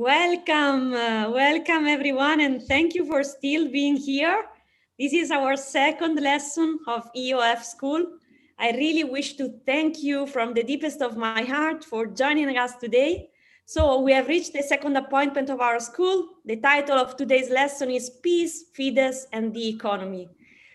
Welcome everyone, and thank you for still being here. This is our second lesson of EoF School. I really wish to thank you from the deepest of my heart for joining us today. So we have reached the second appointment of our school. The title of today's lesson is Peace, Fides, and the Economy.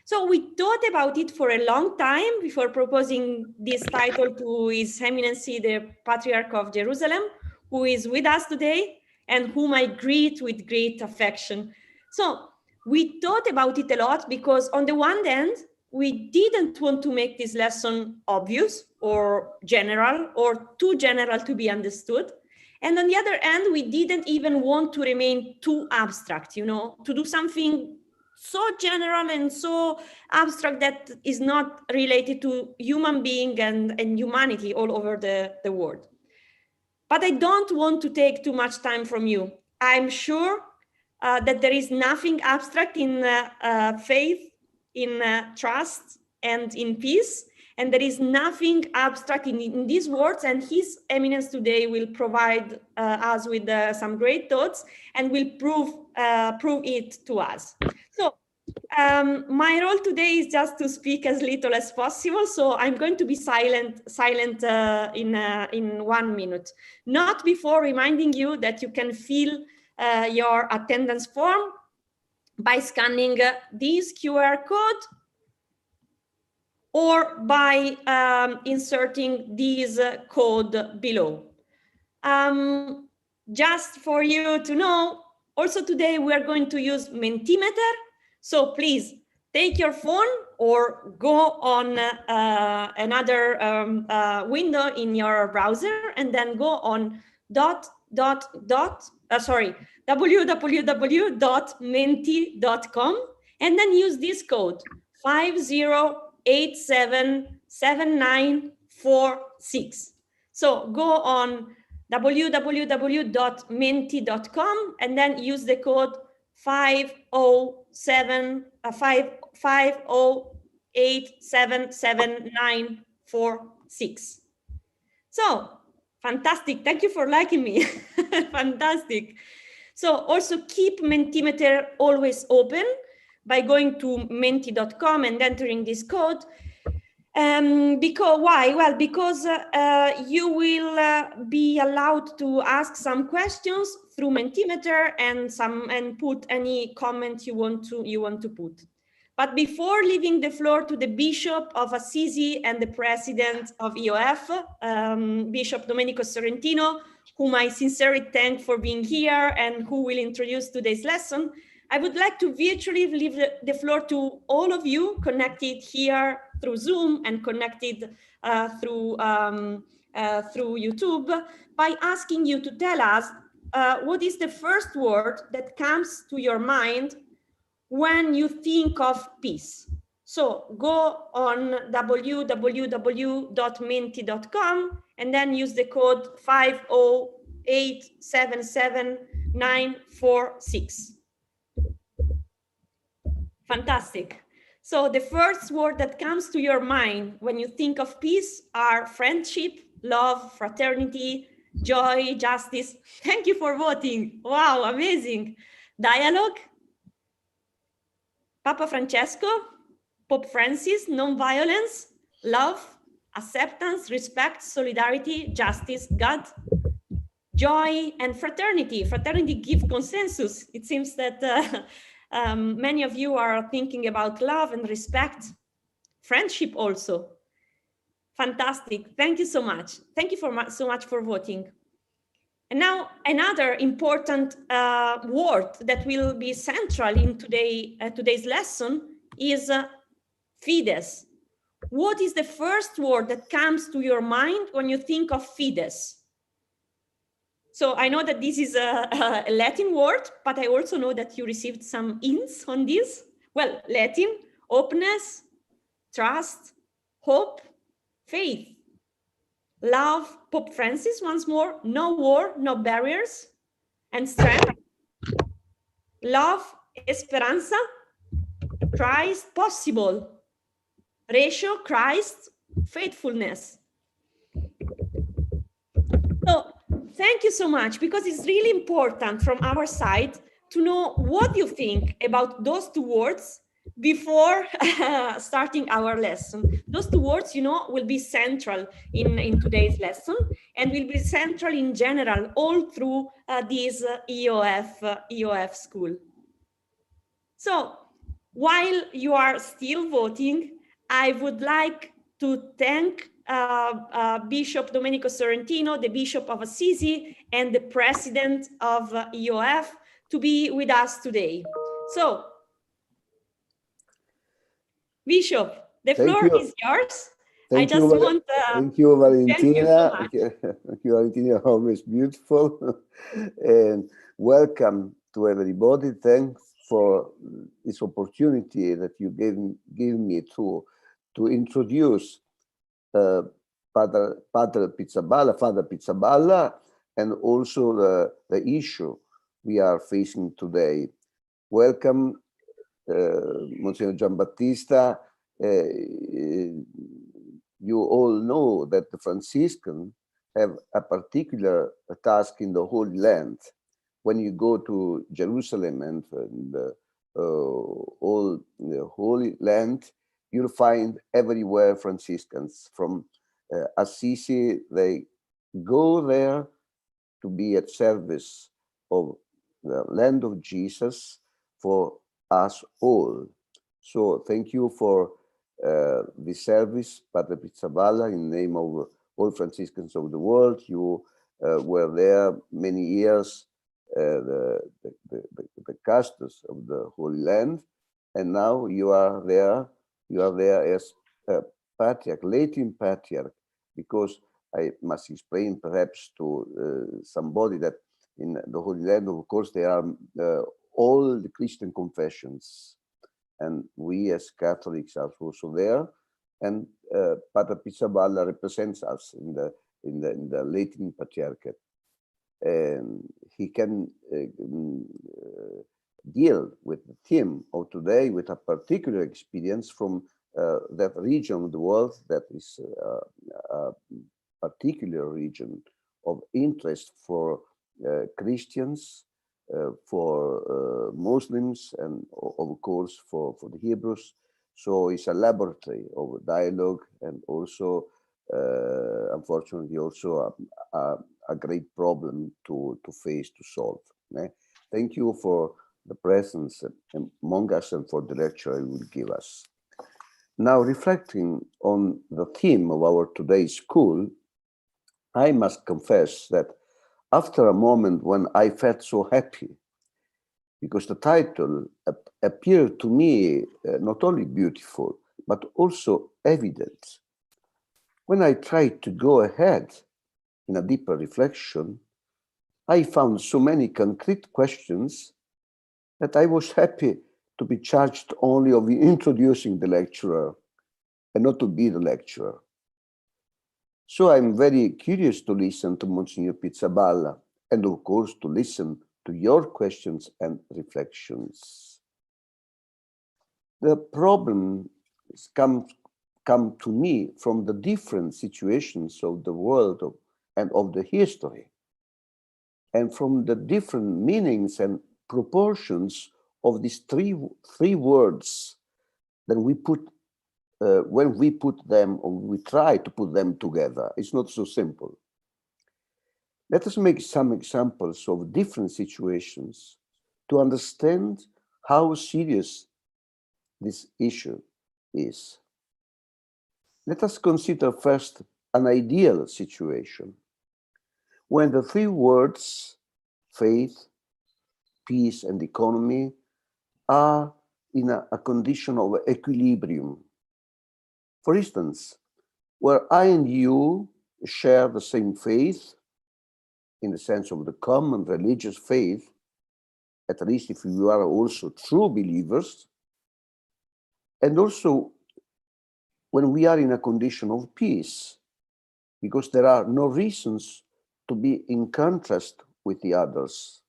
So we thought about it for a long time before proposing this title to His Eminency, the Patriarch of Jerusalem, who is with us today, and whom I greet with great affection. So we thought about it a lot because on the one hand, we didn't want to make this lesson obvious or general or too general to be understood. And on the other hand, we didn't even want to remain too abstract, to do something so general and so abstract that is not related to human being and humanity all over the world. But I don't want to take too much time from you. I'm sure that there is nothing abstract in faith, in trust, and in peace. And there is nothing abstract in these words. And His Eminence today will provide us with some great thoughts and will prove it to us. So my role today is just to speak as little as possible. So I'm going to be silent in 1 minute, not before reminding you that you can fill your attendance form by scanning this QR code or by inserting this code below. Just for you to know, also today we are going to use Mentimeter. So please take your phone or go on another window in your browser and then go on www.menti.com and then use this code 50877946. So go on www.menti.com and then use the code 508777946. So fantastic. Thank you for liking me. Fantastic. So also keep Mentimeter always open by going to menti.com and entering this code. Why? Well, because you will be allowed to ask some questions through Mentimeter and put any comment you want to put. But before leaving the floor to the Bishop of Assisi and the President of EoF, Bishop Domenico Sorrentino, whom I sincerely thank for being here and who will introduce today's lesson, I would like to virtually leave the floor to all of you connected here through Zoom and connected through YouTube by asking you to tell us what is the first word that comes to your mind when you think of peace. So go on www.menti.com and then use the code 508777946. Fantastic. So the first word that comes to your mind when you think of peace are friendship, love, fraternity, joy, justice. Thank you for voting. Wow, amazing. Dialogue, Papa Francesco, Pope Francis, non-violence, love, acceptance, respect, solidarity, justice, God, joy, and fraternity. Fraternity gives consensus. It seems that many of you are thinking about love and respect, friendship also. Fantastic. Thank you so much. Thank you so much for voting. And now another important word that will be central in today's lesson is fides. What is the first word that comes to your mind when you think of fides? So I know that this is a Latin word, but I also know that you received some hints on this. Well, Latin, openness, trust, hope, faith, love, Pope Francis once more, no war, no barriers, and strength, love, esperanza, Christ, possible, ratio, Christ, faithfulness. So thank you so much, because it's really important from our side to know what you think about those two words before starting our lesson. Those two words, will be central in today's lesson, and will be central in general all through this EoF school. So while you are still voting, I would like to thank Bishop Domenico Sorrentino, the Bishop of Assisi, and the President of EoF to be with us today. So, Bishop, the floor is yours. Thank you, Valentina. Thank you, Valentina. Always beautiful. And welcome to everybody. Thanks for this opportunity that you gave me to introduce Father Pizzaballa, and also the issue we are facing today. Welcome, Monsignor Giambattista. You all know that the Franciscans have a particular task in the Holy Land. When you go to Jerusalem and all the Holy Land, you'll find everywhere Franciscans. From Assisi, they go there to be at service of the land of Jesus for us all. So thank you for the service, Padre Pizzaballa, in the name of all Franciscans of the world. You were there many years, the custos of the Holy Land, and now you are there. You are there as Patriarch, Latin Patriarch, because I must explain perhaps to somebody that in the Holy Land, of course, there are all the Christian confessions. And we as Catholics are also there, and Padre Pizzaballa represents us in the Latin Patriarchate, and he can deal with the theme of today with a particular experience from that region of the world that is a particular region of interest for Christians, for Muslims, and of course for the Hebrews. So it's a laboratory of dialogue, and also unfortunately also a great problem to face, to solve. Thank you for the presence among us and for the lecture you will give us. Now, reflecting on the theme of our today's school, I must confess that after a moment when I felt so happy, because the title appeared to me not only beautiful, but also evident. When I tried to go ahead in a deeper reflection, I found so many concrete questions that I was happy to be charged only of introducing the lecturer and not to be the lecturer. So I'm very curious to listen to Monsignor Pizzaballa, and of course to listen to your questions and reflections. The problem come to me from the different situations of the world and of the history, and from the different meanings and proportions of these three words that we put when we put them, or we try to put them together. It's not so simple. Let us make some examples of different situations to understand how serious this issue is. Let us consider first an ideal situation when the three words faith, peace, and economy are in a condition of equilibrium. For instance, where I and you share the same faith, in the sense of the common religious faith, at least if you are also true believers, and also when we are in a condition of peace, because there are no reasons to be in contrast with the others.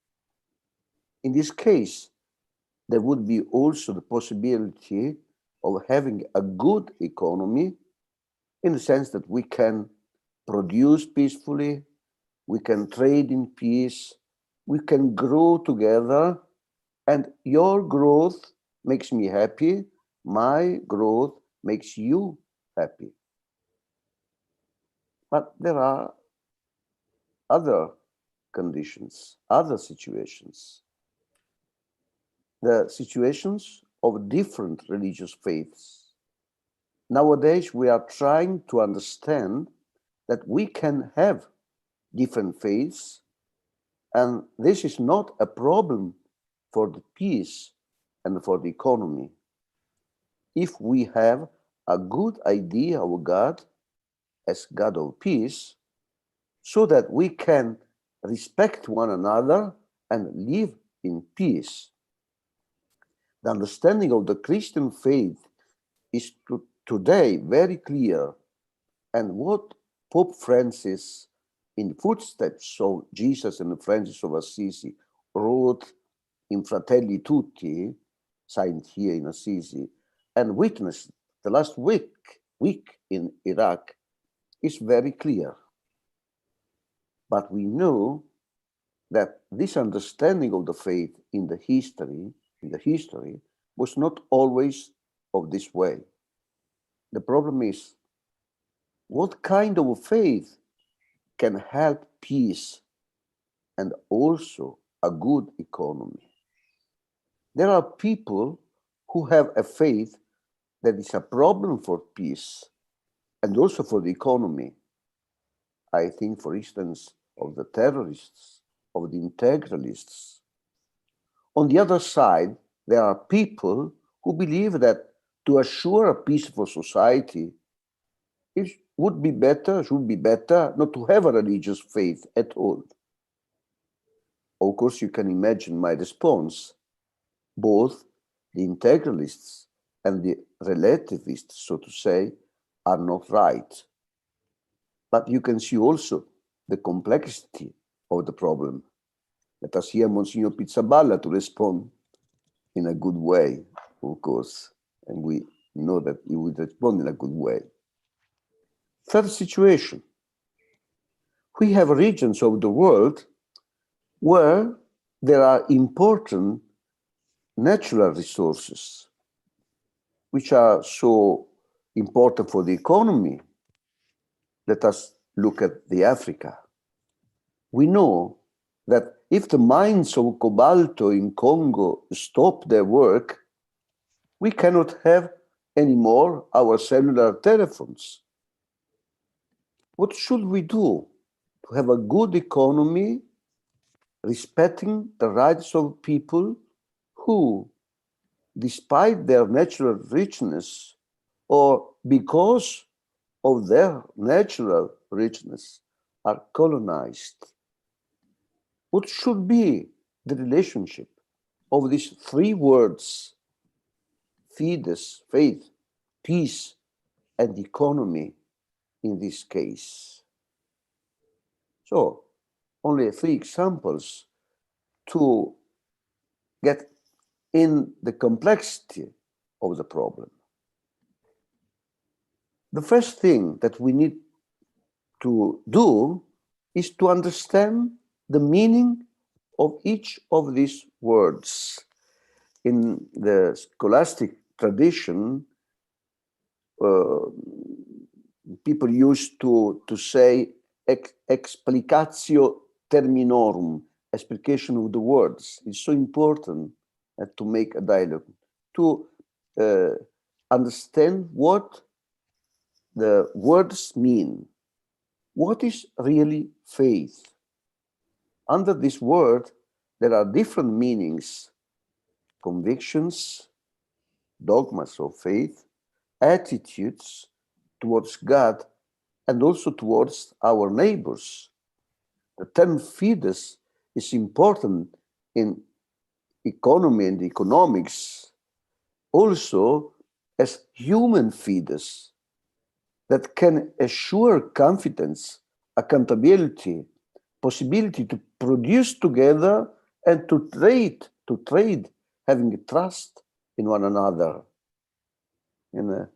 In this case, there would be also the possibility of having a good economy, in the sense that we can produce peacefully, we can trade in peace, we can grow together, and your growth makes me happy, my growth makes you happy. But there are other conditions, other situations. The situations of different religious faiths. Nowadays, we are trying to understand that we can have different faiths, and this is not a problem for the peace and for the economy. If we have a good idea of God as God of peace, so that we can respect one another and live in peace. The understanding of the Christian faith is today very clear, and what Pope Francis, in the footsteps of Jesus and Francis of Assisi, wrote in Fratelli Tutti, signed here in Assisi, and witnessed the last week in Iraq, is very clear. But we know that this understanding of the faith in the history was not always of this way. The problem is, what kind of faith can help peace and also a good economy? There are people who have a faith that is a problem for peace and also for the economy. I think, for instance, of the terrorists, of the integralists. On the other side, there are people who believe that to assure a peaceful society, it should be better not to have a religious faith at all. Of course, you can imagine my response. Both the integralists and the relativists, so to say, are not right. But you can see also the complexity of the problem. Let us hear Monsignor Pizzaballa to respond in a good way, of course, and we know that he would respond in a good way. Third situation, we have regions of the world where there are important natural resources, which are so important for the economy. Let us look at the Africa. We know that if the mines of cobalto in Congo stop their work, we cannot have anymore our cellular telephones. What should we do to have a good economy, respecting the rights of people who, despite their natural richness or because of their natural richness, are colonized? What should be the relationship of these three words, fides, faith, peace, and economy in this case? So, only 3 examples to get in the complexity of the problem. The first thing that we need to do is to understand the meaning of each of these words. In the scholastic tradition, people used to say explicatio terminorum, explication of the words. It's so important to make a dialogue, to understand what the words mean. What is really faith? Under this word, there are different meanings: convictions, dogmas of faith, attitudes towards God, and also towards our neighbors. The term fides is important in economy and economics, also as human fides that can assure confidence, accountability, possibility to produce together and to trade, having trust in one another. In a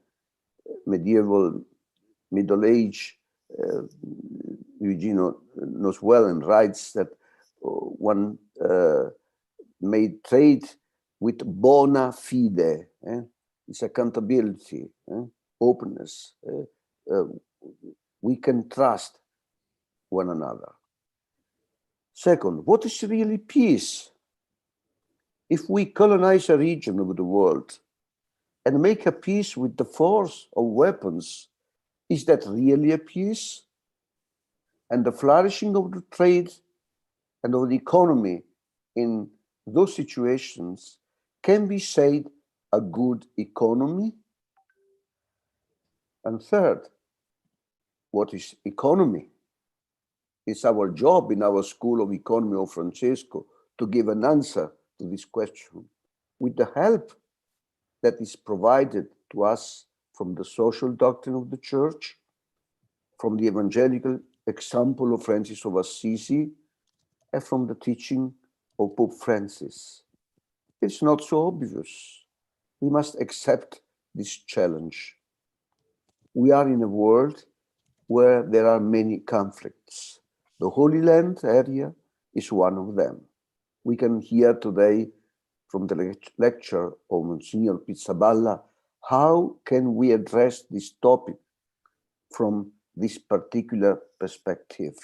medieval, Middle Age Eugenio knows well and writes that one may trade with bona fide. It's accountability, openness. We can trust one another. Second, what is really peace? If we colonize a region of the world and make a peace with the force of weapons, is that really a peace? And the flourishing of the trade and of the economy in those situations can be said a good economy? And third, what is economy? It's our job in our School of Economy of Francesco to give an answer to this question with the help that is provided to us from the social doctrine of the Church, from the evangelical example of Francis of Assisi, and from the teaching of Pope Francis. It's not so obvious. We must accept this challenge. We are in a world where there are many conflicts. The Holy Land area is one of them. We can hear today from the lecture of Monsignor Pizzaballa, how can we address this topic from this particular perspective?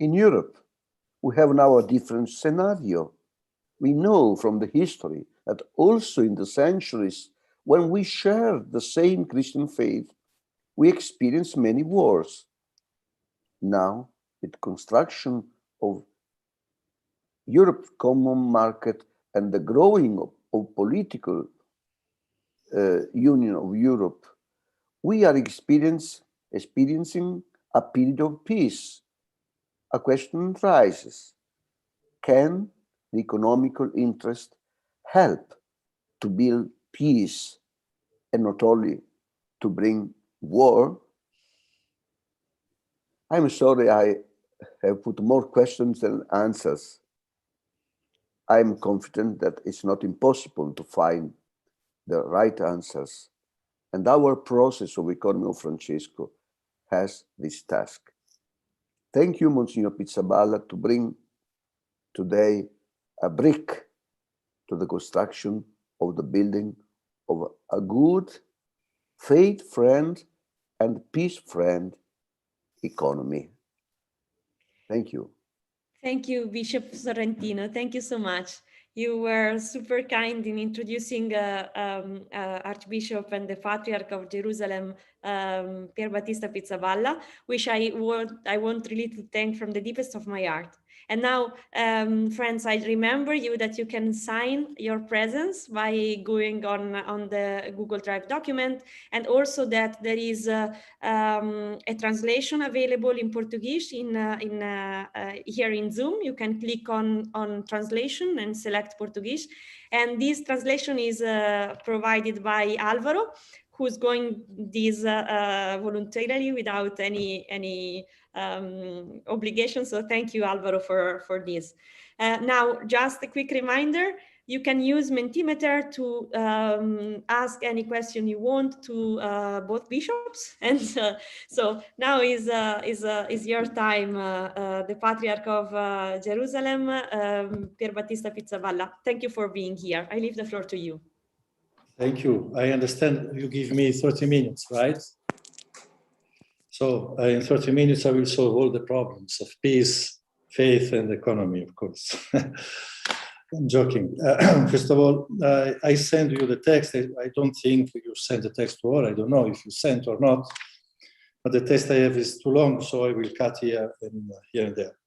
In Europe, we have now a different scenario. We know from the history that also in the centuries when we share the same Christian faith, we experience many wars. Now, with construction of Europe's common market and the growing of political union of Europe, we are experiencing a period of peace. A question arises: can the economical interest help to build peace and not only to bring war? I'm sorry I have put more questions than answers. I'm confident that it's not impossible to find the right answers. And our process of Economy of Francesco has this task. Thank you, Monsignor Pizzaballa, to bring today a brick to the construction of the building of a good, faith friend and peace friend economy. Thank you. Thank you, Bishop Sorrentino. Thank you so much. You were super kind in introducing Archbishop and the Patriarch of Jerusalem, Pierbattista Pizzaballa, which I want really to thank from the deepest of my heart. And now, friends, I remember you that you can sign your presence by going on the Google Drive document, and also that there is a translation available in Portuguese here in Zoom. You can click on translation and select Portuguese. And this translation is provided by Alvaro, who's going this voluntarily without any obligation. So thank you, Alvaro, for this. Now, just a quick reminder, you can use Mentimeter to ask any question you want to both bishops. And so now is your time, the Patriarch of Jerusalem, Pierbattista Pizzaballa. Thank you for being here. I leave the floor to you. Thank you. I understand you give me 30 minutes, right? So in 30 minutes, I will solve all the problems of peace, faith, and economy, of course. I'm joking. First of all, I send you the text. I don't think you sent the text to all. I don't know if you sent or not, but the text I have is too long, so I will cut here and there.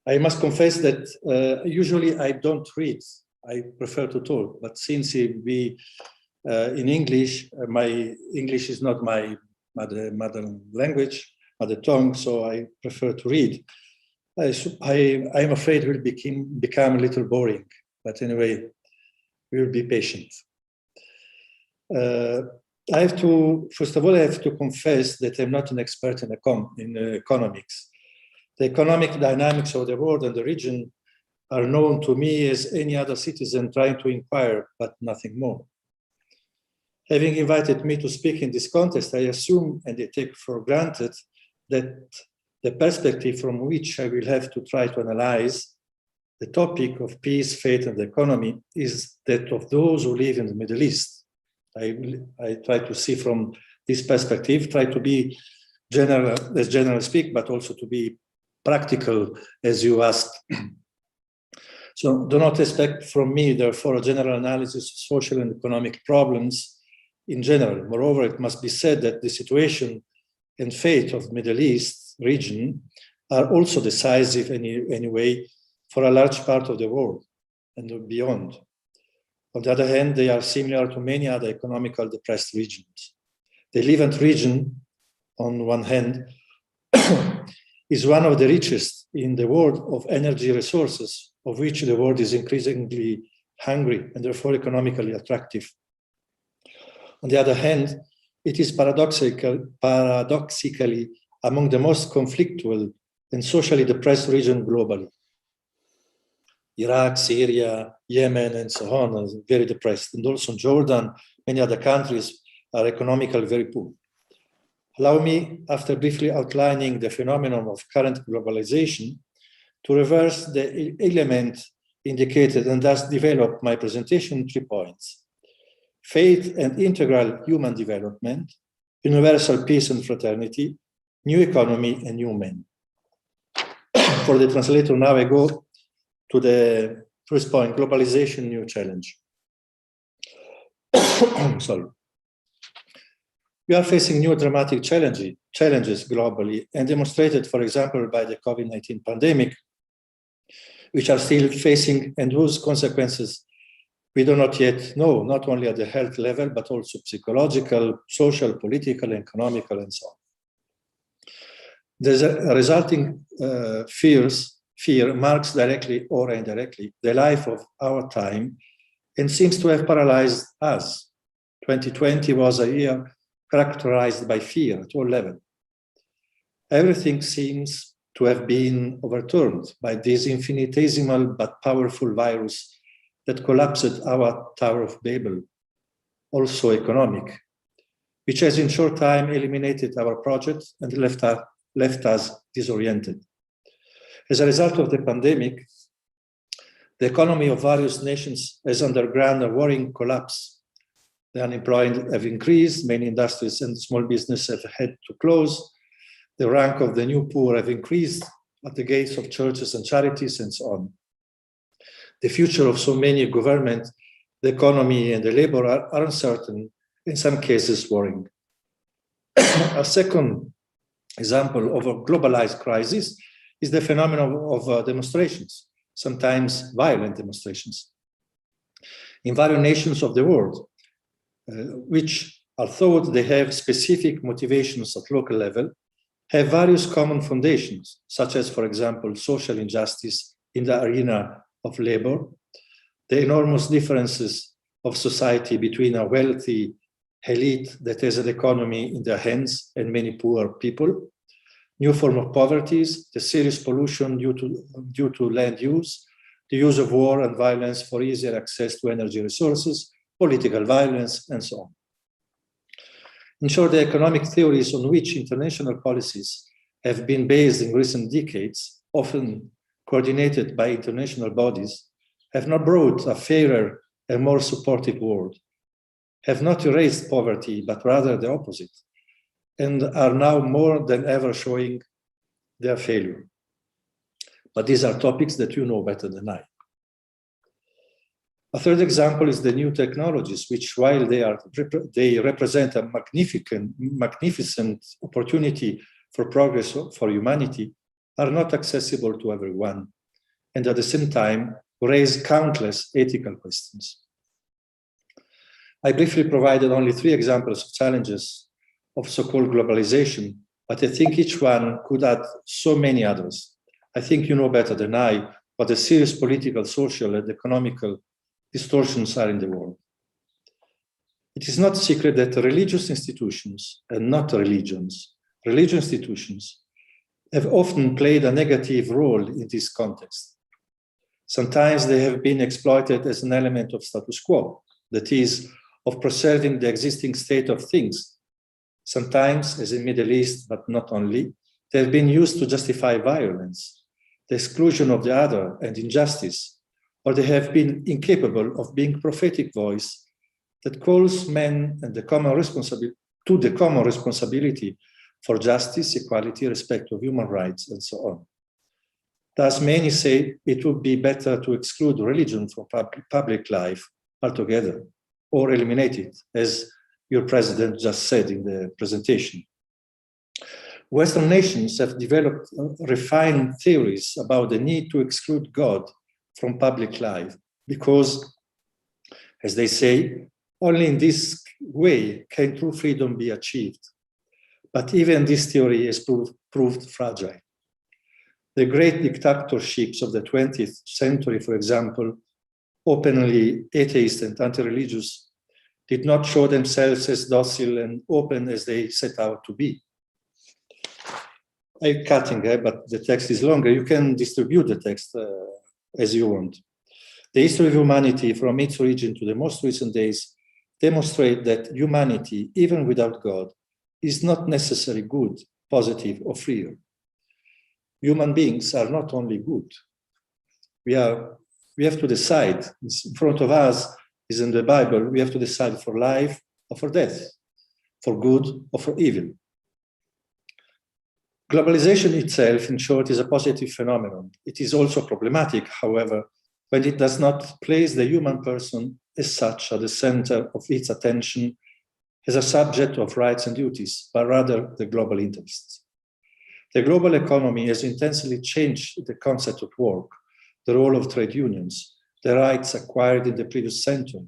I must confess that usually I don't read. I prefer to talk, but since we in English, my English is not my mother language, mother tongue, so I prefer to read. I'm afraid it will become a little boring, but anyway, we will be patient. First of all, I have to confess that I'm not an expert in economics. The economic dynamics of the world and the region are known to me as any other citizen trying to inquire, but nothing more. Having invited me to speak in this context, I assume and I take for granted that the perspective from which I will have to try to analyze the topic of peace, faith, and economy is that of those who live in the Middle East. I try to see from this perspective, try to be general, as general speak, but also to be practical, as you asked. So do not expect from me, therefore, a general analysis of social and economic problems in general. Moreover, it must be said that the situation and fate of the Middle East region are also decisive anyway for a large part of the world and beyond. On the other hand, they are similar to many other economically depressed regions. The Levant region, on one hand, is one of the richest in the world of energy resources, of which the world is increasingly hungry and therefore economically attractive. On the other hand, it is paradoxically among the most conflictual and socially depressed regions globally. Iraq, Syria, Yemen, and so on are very depressed. And also Jordan, many other countries are economically very poor. Allow me, after briefly outlining the phenomenon of current globalization, to reverse the element indicated and thus develop my presentation in 3 points. Faith and integral human development, universal peace and fraternity, new economy and new men. For the translator, now I go to the first point, globalization, new challenge. Sorry. We are facing new dramatic challenges globally and demonstrated, for example, by the COVID-19 pandemic, which are still facing and whose consequences we do not yet know, not only at the health level, but also psychological, social, political, economical, and so on. The resulting fear marks directly or indirectly the life of our time and seems to have paralyzed us. 2020 was a year characterized by fear at all levels. Everything seems to have been overturned by this infinitesimal but powerful virus that collapsed our Tower of Babel, also economic, which has in short time eliminated our project and left us disoriented. As a result of the pandemic, the economy of various nations has undergone a worrying collapse. The unemployed have increased, many industries and small businesses have had to close, the rank of the new poor have increased at the gates of churches and charities, and so on. The future of so many government, the economy, and the labor are uncertain, in some cases worrying. A second example of a globalized crisis is the phenomenon of demonstrations, sometimes violent demonstrations, in various nations of the world, which, although they have specific motivations at local level, have various common foundations, such as, for example, social injustice in the arena of labor, the enormous differences of society between a wealthy elite that has an economy in their hands and many poor people, new form of poverty, the serious pollution due to land use, the use of war and violence for easier access to energy resources, political violence, and so on. In short, the economic theories on which international policies have been based in recent decades, often coordinated by international bodies, have not brought a fairer and more supportive world, have not erased poverty, but rather the opposite, and are now more than ever showing their failure. But these are topics that you know better than I. A third example is the new technologies, which, while they represent a magnificent opportunity for progress for humanity, are not accessible to everyone, and at the same time raise countless ethical questions. I briefly provided only 3 examples of challenges of so-called globalization, but I think each one could add so many others. I think you know better than I what the serious political, social, and economical distortions are in the world. It is not a secret that religious institutions, and not religions, religious institutions, have often played a negative role in this context. Sometimes they have been exploited as an element of status quo, that is, of preserving the existing state of things. Sometimes, as in the Middle East, but not only, they have been used to justify violence, the exclusion of the other, and injustice, or they have been incapable of being a prophetic voice that calls men and to the common responsibility for justice, equality, respect of human rights, and so on. Thus, many say it would be better to exclude religion from public life altogether, or eliminate it, as your president just said in the presentation. Western nations have developed refined theories about the need to exclude God from public life because, as they say, only in this way can true freedom be achieved. But even this theory is proved fragile. The great dictatorships of the 20th century, for example, openly atheist and anti-religious, did not show themselves as docile and open as they set out to be. I'm cutting, but the text is longer. You can distribute the text as you want. The history of humanity from its origin to the most recent days demonstrate that humanity, even without God, is not necessarily good, positive, or free. Human beings are not only good. We have to decide. It's in front of us is in the Bible. We have to decide for life or for death, for good or for evil. Globalization itself, in short, is a positive phenomenon. It is also problematic, however, when it does not place the human person as such at the center of its attention as a subject of rights and duties, but rather the global interests. The global economy has intensely changed the concept of work, the role of trade unions, the rights acquired in the previous century,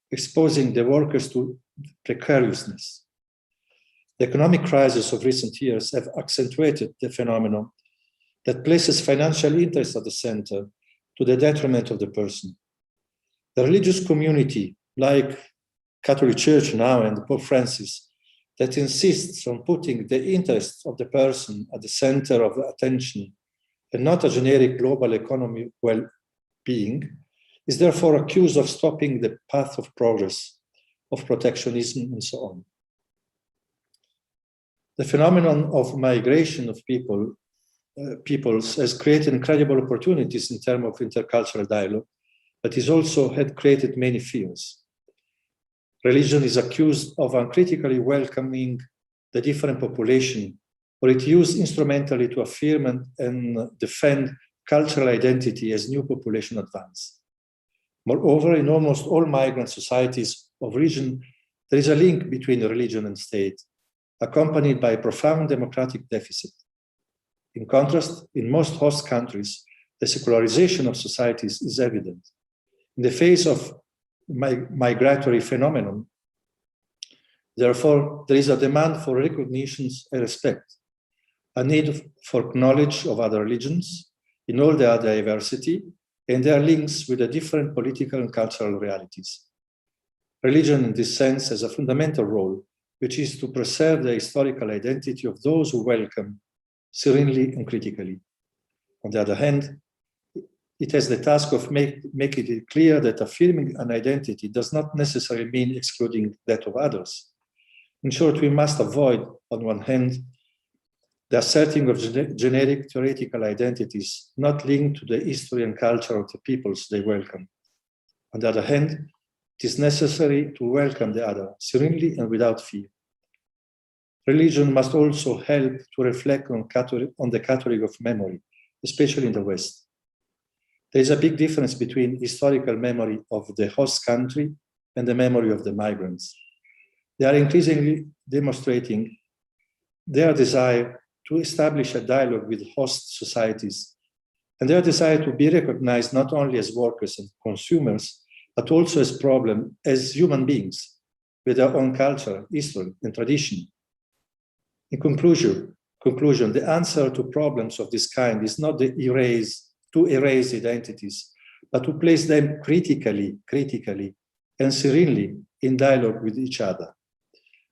exposing the workers to precariousness. The economic crisis of recent years have accentuated the phenomenon that places financial interest at the center to the detriment of the person. The religious community, like Catholic Church now and Pope Francis, that insists on putting the interests of the person at the center of attention and not a generic global economy well-being, is therefore accused of stopping the path of progress, of protectionism, and so on. The phenomenon of migration of peoples has created incredible opportunities in terms of intercultural dialogue, but it also had created many fears. Religion is accused of uncritically welcoming the different population, or it used instrumentally to affirm and defend cultural identity as new population advance. Moreover, in almost all migrant societies of region, there is a link between religion and state, accompanied by a profound democratic deficit. In contrast, in most host countries, the secularization of societies is evident. In the face of migratory phenomenon, therefore, there is a demand for recognitions and respect, a need for knowledge of other religions in all their diversity and their links with the different political and cultural realities. Religion, in this sense, has a fundamental role, which is to preserve the historical identity of those who welcome serenely and critically. On the other hand, it has the task of making it clear that affirming an identity does not necessarily mean excluding that of others. In short, we must avoid, on one hand, the asserting of generic theoretical identities not linked to the history and culture of the peoples they welcome. On the other hand, it is necessary to welcome the other serenely and without fear. Religion must also help to reflect on the Catholic of memory, especially in the West. There is a big difference between historical memory of the host country and the memory of the migrants. They are increasingly demonstrating their desire to establish a dialogue with host societies and their desire to be recognized not only as workers and consumers, but also as human beings with their own culture, history, and tradition. In conclusion, the answer to problems of this kind is not to erase identities, but to place them critically, and serenely in dialogue with each other.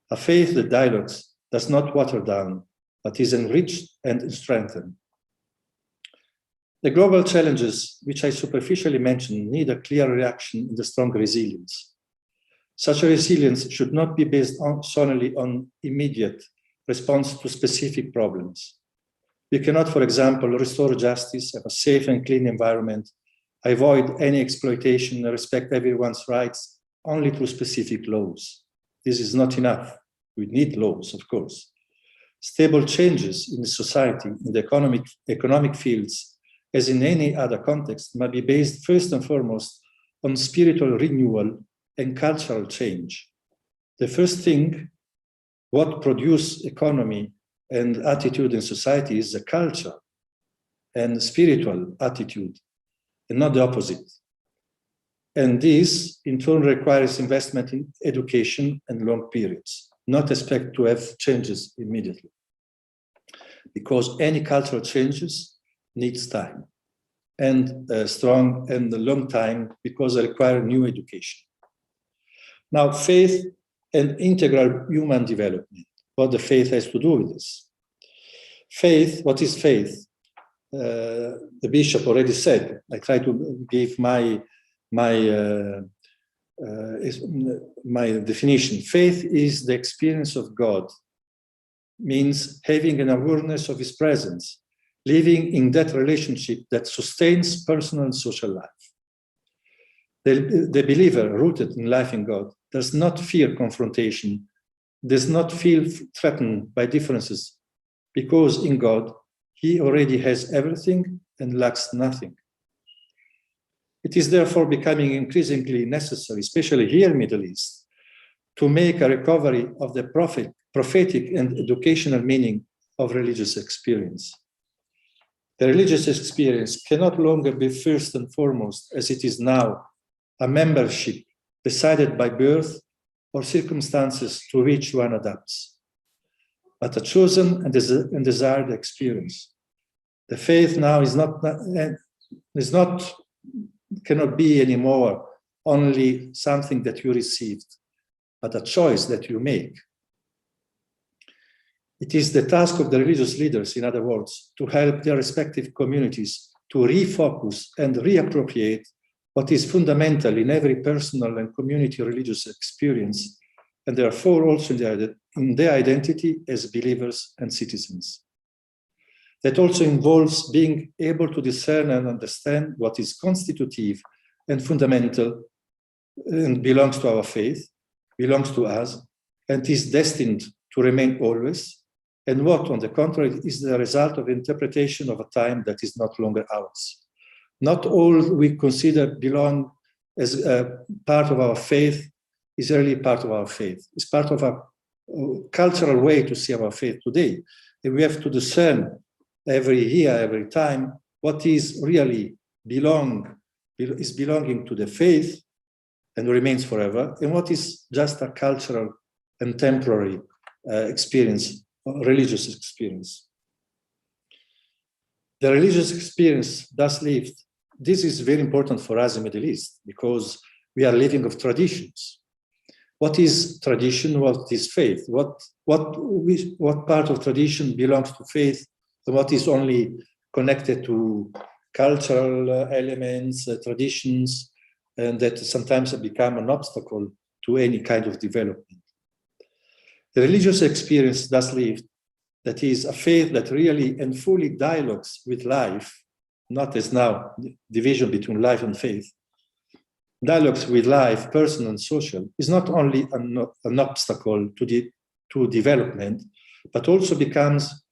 A faith that dialogues does not water down, but is enriched and strengthened. The global challenges, which I superficially mentioned, need a clear reaction and a strong resilience. Such a resilience should not be based solely on immediate response to specific problems. We cannot, for example, restore justice, have a safe and clean environment, avoid any exploitation, and respect everyone's rights only through specific laws. This is not enough. We need laws, of course. Stable changes in the society, in the economic fields, as in any other context, must be based first and foremost on spiritual renewal and cultural change. The first thing, what produces economy and attitude in society is the culture and spiritual attitude, and not the opposite. And this, in turn, requires investment in education and long periods, not expect to have changes immediately. Because any cultural changes needs time, and strong and a long time, because they require new education. Now, faith and integral human development, what the faith has to do with this. Faith, what is faith? The bishop already said. I try to give my definition. Faith is the experience of God, means having an awareness of his presence, living in that relationship that sustains personal and social life. The believer rooted in life in God does not fear confrontation, does not feel threatened by differences, because in God, he already has everything and lacks nothing. It is therefore becoming increasingly necessary, especially here in the Middle East, to make a recovery of the prophetic and educational meaning of religious experience. The religious experience cannot longer be first and foremost, as it is now, a membership decided by birth or circumstances to which one adapts, but a chosen and desired experience. The faith now cannot be anymore only something that you received, but a choice that you make. It is the task of the religious leaders, in other words, to help their respective communities to refocus and reappropriate what is fundamental in every personal and community religious experience, and therefore also in their identity as believers and citizens. That also involves being able to discern and understand what is constitutive and fundamental and belongs to our faith, belongs to us, and is destined to remain always, and what, on the contrary, is the result of interpretation of a time that is not longer ours. Not all we consider belong as part of our faith is really part of our faith. It's part of a cultural way to see our faith today. And we have to discern every year, every time, what is really belonging to the faith and remains forever, and what is just a cultural and temporary experience, religious experience. The religious experience thus lived, this is very important for us in the Middle East, because we are living of traditions. What is tradition? What is faith? What part of tradition belongs to faith, and what is only connected to cultural elements, traditions, and that sometimes have become an obstacle to any kind of development. The religious experience thus lived, that is a faith that really and fully dialogues with life, not as now, division between life and faith, dialogues with life, personal and social, is not only an obstacle to development, but also becomes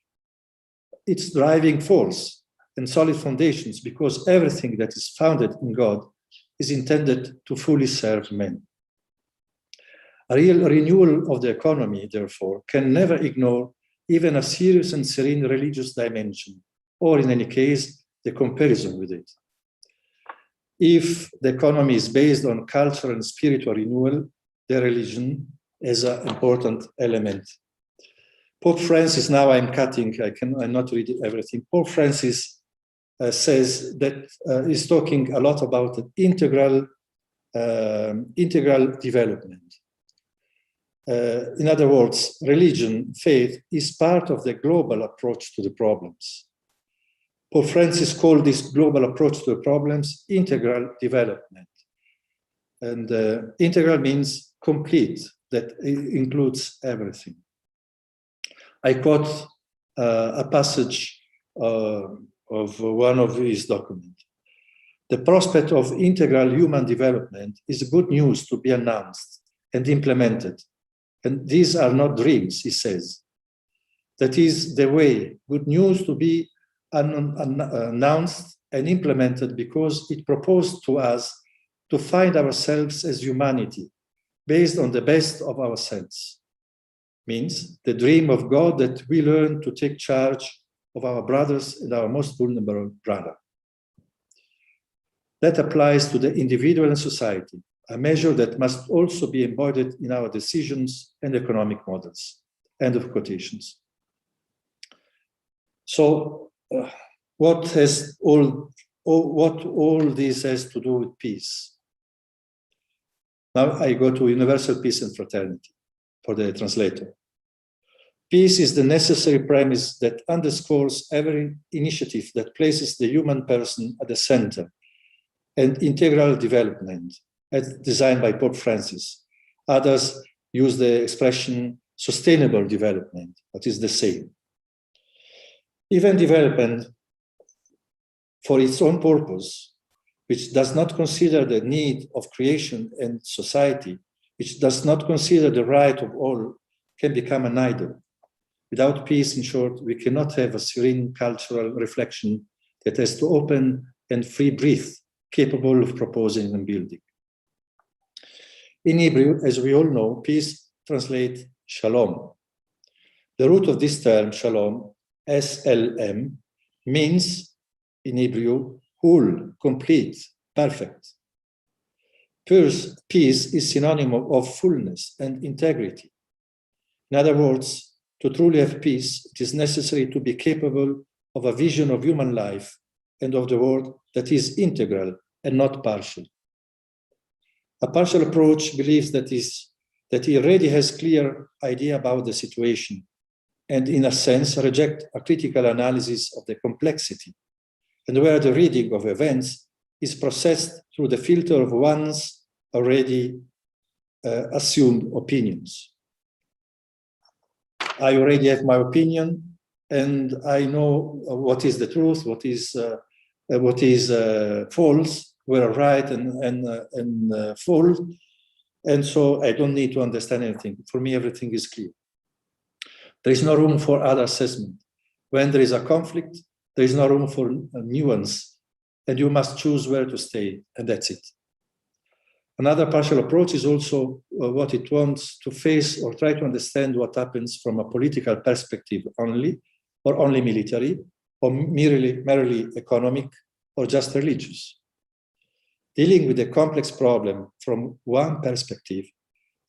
its driving force and solid foundations, because everything that is founded in God is intended to fully serve men. A real renewal of the economy, therefore, can never ignore even a serious and serene religious dimension, or in any case, the comparison with it. If the economy is based on cultural and spiritual renewal, the religion is an important element. Pope Francis, now I'm cutting, I'm not reading everything. Pope Francis says that he's talking a lot about integral development. In other words, religion, faith, is part of the global approach to the problems. Pope Francis called this global approach to the problems integral development. And integral means complete, that includes everything. I quote a passage of one of his documents. The prospect of integral human development is good news to be announced and implemented. And these are not dreams, he says. That is the way, good news to be announced and implemented, because it proposed to us to find ourselves as humanity based on the best of ourselves. Means the dream of God that we learn to take charge of our brothers and our most vulnerable brother. That applies to the individual and society, a measure that must also be embodied in our decisions and economic models. End of quotations. So what all this has to do with peace? Now I go to universal peace and fraternity for the translator. Peace is the necessary premise that underscores every initiative that places the human person at the center, and integral development, as designed by Pope Francis. Others use the expression sustainable development, but it's the same. Even development for its own purpose, which does not consider the need of creation and society, which does not consider the right of all, can become an idol. Without peace, in short, we cannot have a serene cultural reflection that has to open and free breath, capable of proposing and building. In Hebrew, as we all know, peace translates shalom. The root of this term, shalom, SLM, means in Hebrew, whole, complete, perfect. Peace is synonym of fullness and integrity. In other words, to truly have peace, it is necessary to be capable of a vision of human life and of the world that is integral and not partial. A partial approach believes that he already has clear idea about the situation, and in a sense reject a critical analysis of the complexity, and where the reading of events is processed through the filter of one's already assumed opinions. I already have my opinion, and I know what is the truth, what is false, where right and false, and so I don't need to understand anything. For me, everything is clear. There is no room for other assessment. When there is a conflict, there is no room for nuance, and you must choose where to stay, and that's it. Another partial approach is also what it wants to face or try to understand what happens from a political perspective only, or only military, or merely economic, or just religious. Dealing with a complex problem from one perspective,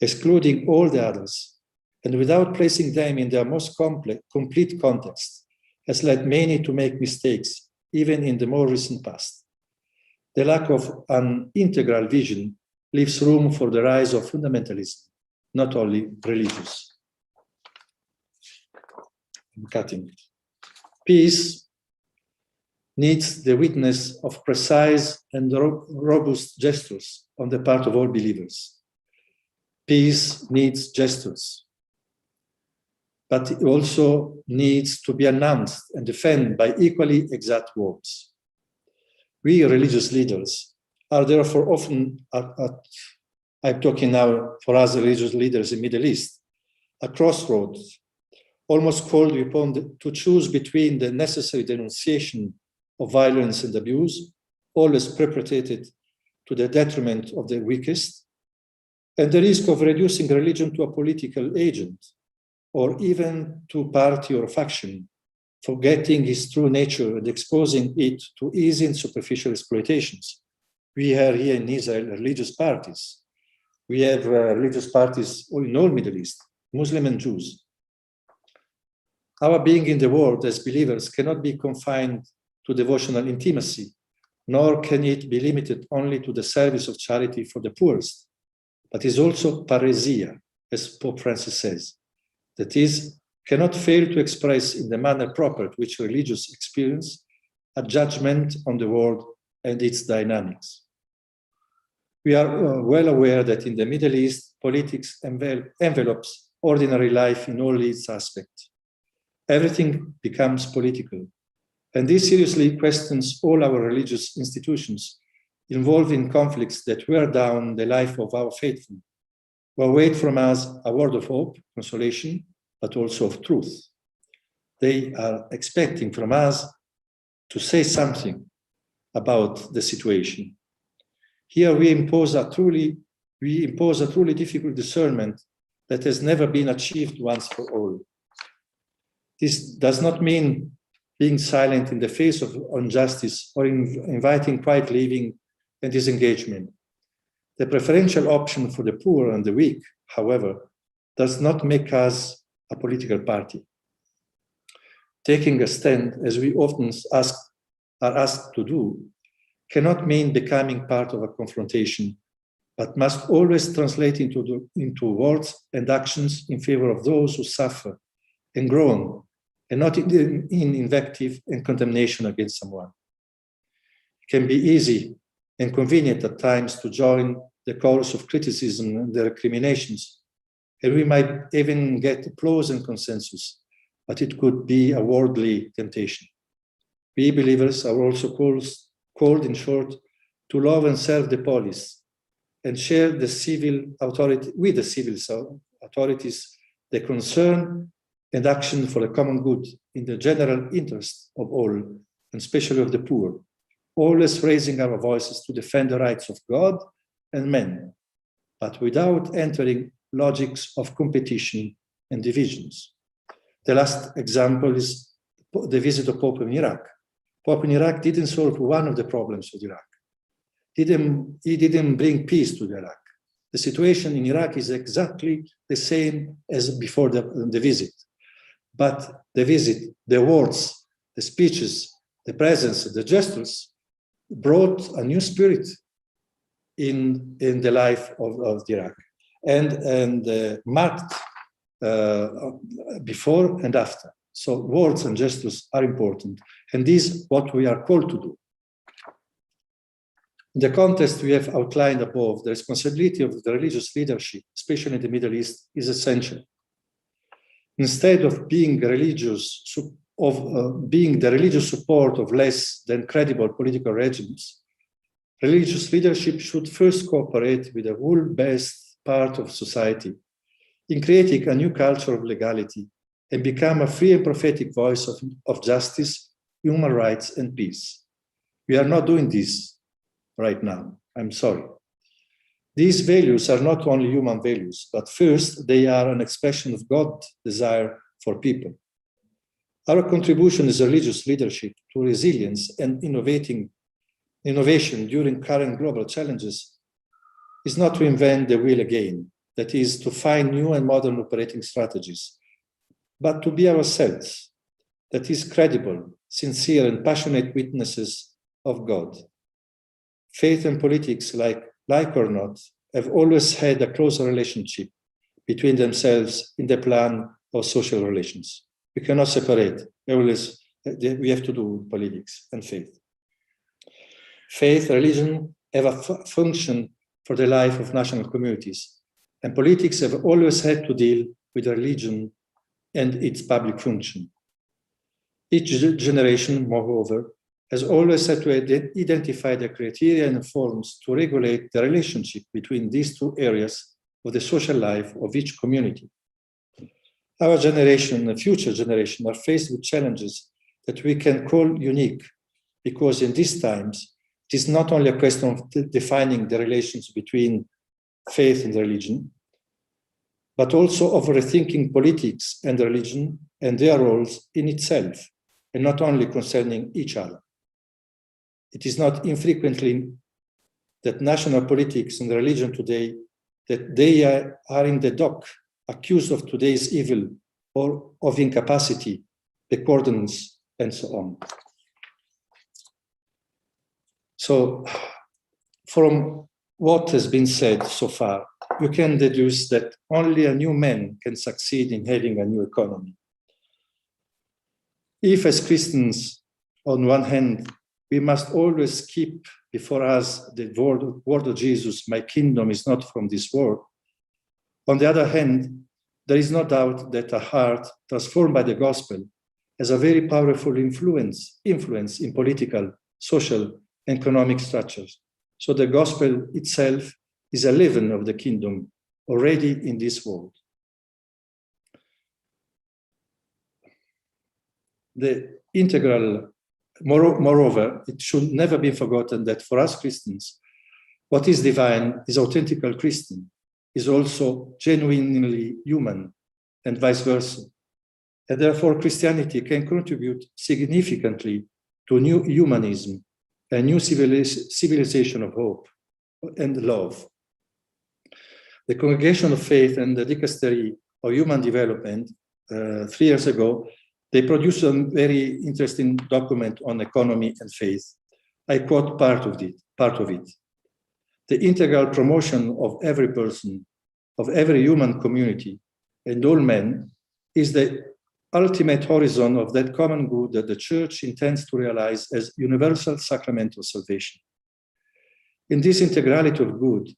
excluding all the others, and without placing them in their most complete context, has led many to make mistakes, even in the more recent past. The lack of an integral vision leaves room for the rise of fundamentalism, not only religious. I'm cutting it. Peace needs the witness of precise and robust gestures on the part of all believers. Peace needs gestures, but it also needs to be announced and defended by equally exact words. We religious leaders are therefore often, I'm talking now for us religious leaders in Middle East, at crossroads, almost called upon to choose between the necessary denunciation of violence and abuse, always perpetrated to the detriment of the weakest, and the risk of reducing religion to a political agent, or even to party or faction, forgetting its true nature and exposing it to easy and superficial exploitations. We have here in Israel religious parties. We have religious parties in all Middle East, Muslim and Jews. Our being in the world as believers cannot be confined to devotional intimacy, nor can it be limited only to the service of charity for the poorest, but is also paresia, as Pope Francis says. That is, cannot fail to express in the manner proper to which religious experience a judgment on the world and its dynamics. We are well aware that in the Middle East, politics envelopes ordinary life in all its aspects. Everything becomes political. And this seriously questions all our religious institutions involved in conflicts that wear down the life of our faithful, who await from us a word of hope, consolation, but also of truth. They are expecting from us to say something about the situation. Here we impose a truly difficult discernment that has never been achieved once for all. This does not mean being silent in the face of injustice or inviting quiet living and disengagement. The preferential option for the poor and the weak, however, does not make us a political party. Taking a stand, as we often are asked to do, cannot mean becoming part of a confrontation, but must always translate into words and actions in favor of those who suffer and groan, and not in invective and condemnation against someone. It can be easy and convenient at times to join the chorus of criticism and the recriminations, and we might even get applause and consensus, but it could be a worldly temptation. We believers are also called, in short, to love and serve the polis and share the civil authority with the civil authorities the concern and action for the common good in the general interest of all, and especially of the poor, always raising our voices to defend the rights of God and men, but without entering logics of competition and divisions. The last example is the visit of Pope in Iraq. Pope in Iraq didn't solve one of the problems of Iraq. He didn't bring peace to Iraq. The situation in Iraq is exactly the same as before the visit. But the visit, the words, the speeches, the presence, the gestures brought a new spirit in the life of Iraq and marked before and after. So words and gestures are important, and this is what we are called to do. In the context we have outlined above, the responsibility of the religious leadership, especially in the Middle East, is essential. Instead of being the religious support of less than credible political regimes, religious leadership should first cooperate with the rule-based part of society in creating a new culture of legality and become a free and prophetic voice of justice, human rights, and peace. We are not doing this right now. I'm sorry. These values are not only human values, but first, they are an expression of God's desire for people. Our contribution as religious leadership to resilience and innovation during current global challenges is not to invent the wheel again, that is, to find new and modern operating strategies, but to be ourselves, that is, credible, sincere, and passionate witnesses of God. Faith and politics, like or not, have always had a closer relationship between themselves in the plan of social relations. We cannot separate. We have to do politics and faith. Faith, religion have a function for the life of national communities, and politics have always had to deal with religion and its public function. Each generation, moreover, has always had to identify the criteria and forms to regulate the relationship between these two areas of the social life of each community. Our generation and future generation are faced with challenges that we can call unique, because in these times, it is not only a question of defining the relations between faith and religion, but also of rethinking politics and religion and their roles in itself, and not only concerning each other. It is not infrequently that national politics and religion today, that they are in the dock, accused of today's evil or of incapacity, accordance, and so on. So, from what has been said so far, you can deduce that only a new man can succeed in having a new economy. If, as Christians, on one hand, we must always keep before us the word of Jesus, my kingdom is not from this world. On the other hand, there is no doubt that a heart transformed by the gospel has a very powerful influence in political, social, and economic structures. So the gospel itself is a leaven of the kingdom already in this world. Moreover, it should never be forgotten that for us Christians, what is divine is authentically Christian, is also genuinely human, and vice versa. And therefore, Christianity can contribute significantly to new humanism, a new civilization of hope and love. The Congregation of Faith and the Dicastery of Human Development, 3 years ago, they produced a very interesting document on economy and faith. I quote part of it. The integral promotion of every person, of every human community, and all men is the ultimate horizon of that common good that the Church intends to realize as universal sacrament of salvation. In this integrality of good,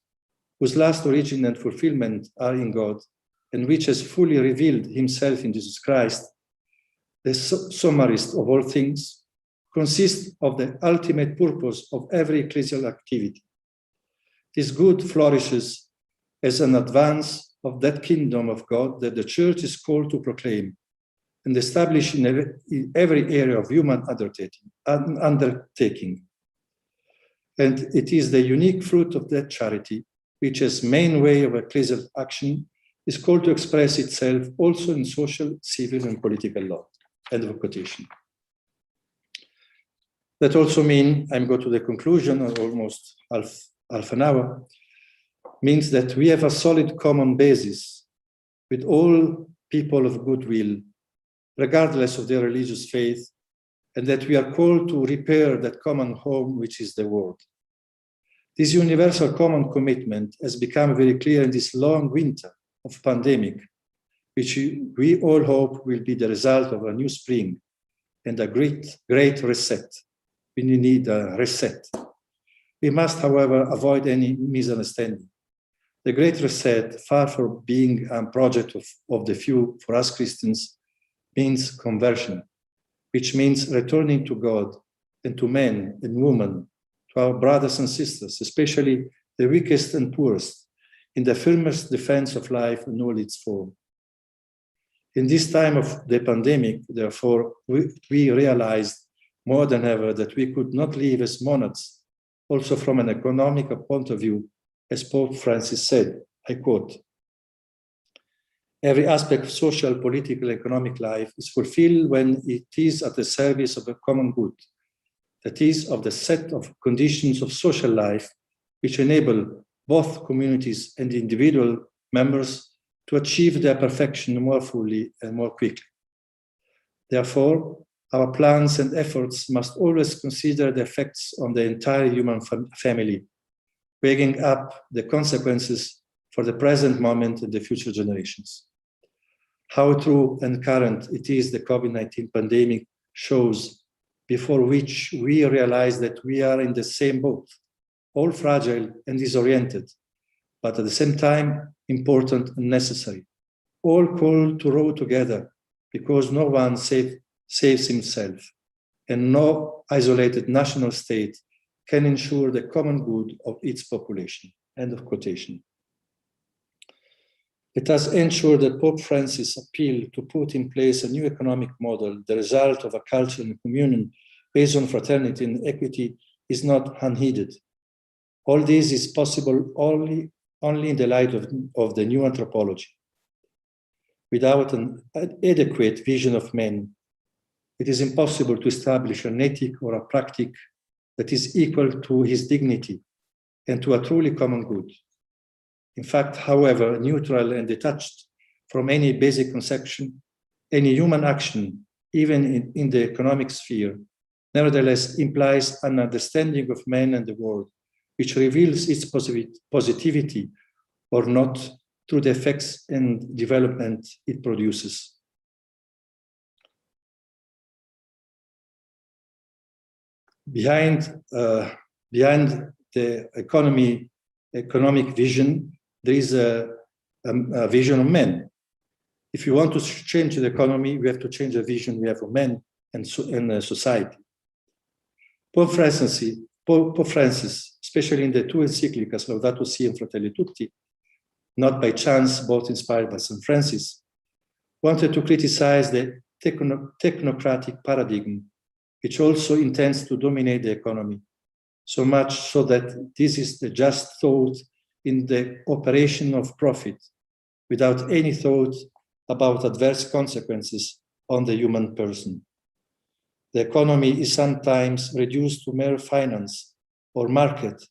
whose last origin and fulfillment are in God, and which has fully revealed himself in Jesus Christ, the summarist of all things, consists of the ultimate purpose of every ecclesial activity. This good flourishes as an advance of that kingdom of God that the Church is called to proclaim and establish in every area of human undertaking. And it is the unique fruit of that charity, which as main way of ecclesial action is called to express itself also in social, civil, and political law. End of quotation. That also means, I'm going to the conclusion, almost half an hour, means that we have a solid common basis with all people of goodwill, regardless of their religious faith, and that we are called to repair that common home, which is the world. This universal common commitment has become very clear in this long winter of pandemic, which we all hope will be the result of a new spring and a great reset. We need a reset. We must, however, avoid any misunderstanding. The Great Reset, far from being a project of the few for us Christians, means conversion, which means returning to God and to men and women, to our brothers and sisters, especially the weakest and poorest, in the firmest defense of life in all its form. In this time of the pandemic, therefore, we realized more than ever that we could not live as monads, also from an economic point of view, as Pope Francis said, I quote, "Every aspect of social, political, economic life is fulfilled when it is at the service of a common good, that is, of the set of conditions of social life which enable both communities and individual members to achieve their perfection more fully and more quickly. Therefore, our plans and efforts must always consider the effects on the entire human family, weighing up the consequences for the present moment and the future generations. How true and current it is the COVID-19 pandemic shows, before which we realize that we are in the same boat, all fragile and disoriented, but at the same time important and necessary, all called to row together because no one saves himself, and no isolated national state can ensure the common good of its population." End of quotation. Let us ensure that Pope Francis' appeal to put in place a new economic model, the result of a culture and communion based on fraternity and equity, is not unheeded. All this is possible only in the light of the new anthropology. Without an adequate vision of man, it is impossible to establish an ethic or a practice that is equal to his dignity and to a truly common good. In fact, however neutral and detached from any basic conception, any human action, even in the economic sphere, nevertheless implies an understanding of man and the world, which reveals its positivity or not through the effects and development it produces. behind the economic vision, there is a vision of men. If you want to change the economy, we have to change the vision we have of men and society. Pope Francis, especially in the two encyclicas, Laudato Si and Fratelli Tutti, not by chance, both inspired by St. Francis, wanted to criticize the technocratic paradigm, which also intends to dominate the economy, so much so that this is the just thought in the operation of profit, without any thought about adverse consequences on the human person. The economy is sometimes reduced to mere finance or market,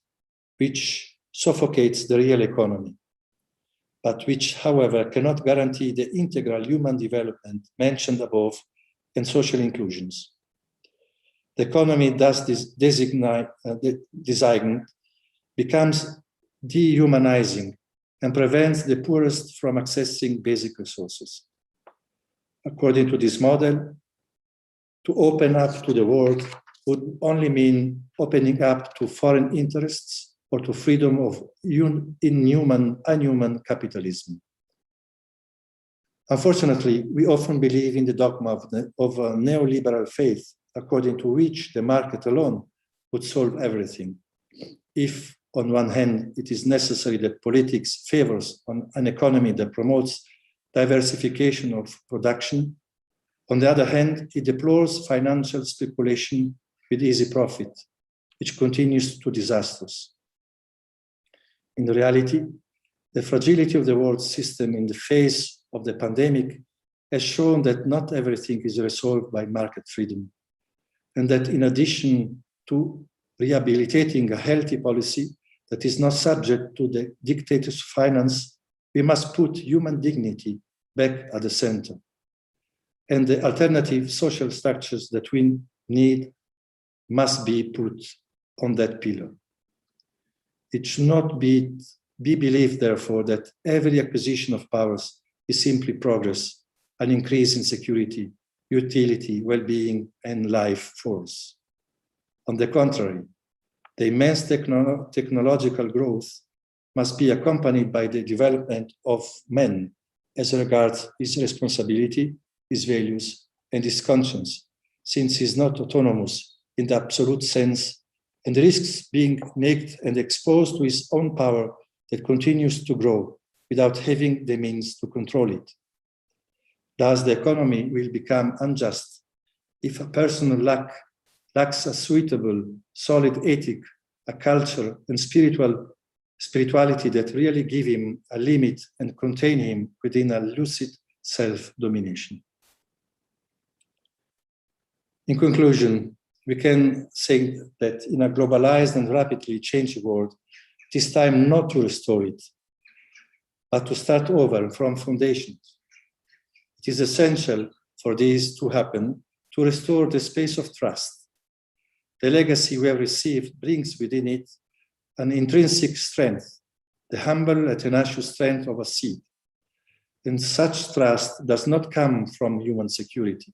which suffocates the real economy, but which, however, cannot guarantee the integral human development mentioned above and social inclusions. The economy thus designed becomes dehumanizing and prevents the poorest from accessing basic resources. According to this model, to open up to the world would only mean opening up to foreign interests or to freedom of unhuman capitalism. Unfortunately, we often believe in the dogma of a neoliberal faith, according to which the market alone would solve everything. If, on one hand, it is necessary that politics favors an economy that promotes diversification of production, on the other hand, it deplores financial speculation with easy profit, which continues to disasters. In reality, the fragility of the world system in the face of the pandemic has shown that not everything is resolved by market freedom, and that in addition to rehabilitating a healthy policy that is not subject to the dictates of finance, we must put human dignity back at the center. And the alternative social structures that we need must be put on that pillar. It should not be believed, therefore, that every acquisition of powers is simply progress, an increase in security, utility, well-being, and life force. On the contrary, the immense technological growth must be accompanied by the development of man as regards his responsibility, his values, and his conscience, since he is not autonomous in the absolute sense and risks being naked and exposed to his own power that continues to grow without having the means to control it. Thus, the economy will become unjust if a person lacks a suitable, solid ethic, a culture, and spirituality that really give him a limit and contain him within a lucid self-domination. In conclusion, we can say that in a globalized and rapidly changing world, it is time not to restore it, but to start over from foundations. It is essential for this to happen to restore the space of trust. The legacy we have received brings within it an intrinsic strength, the humble and tenacious strength of a seed. And such trust does not come from human security.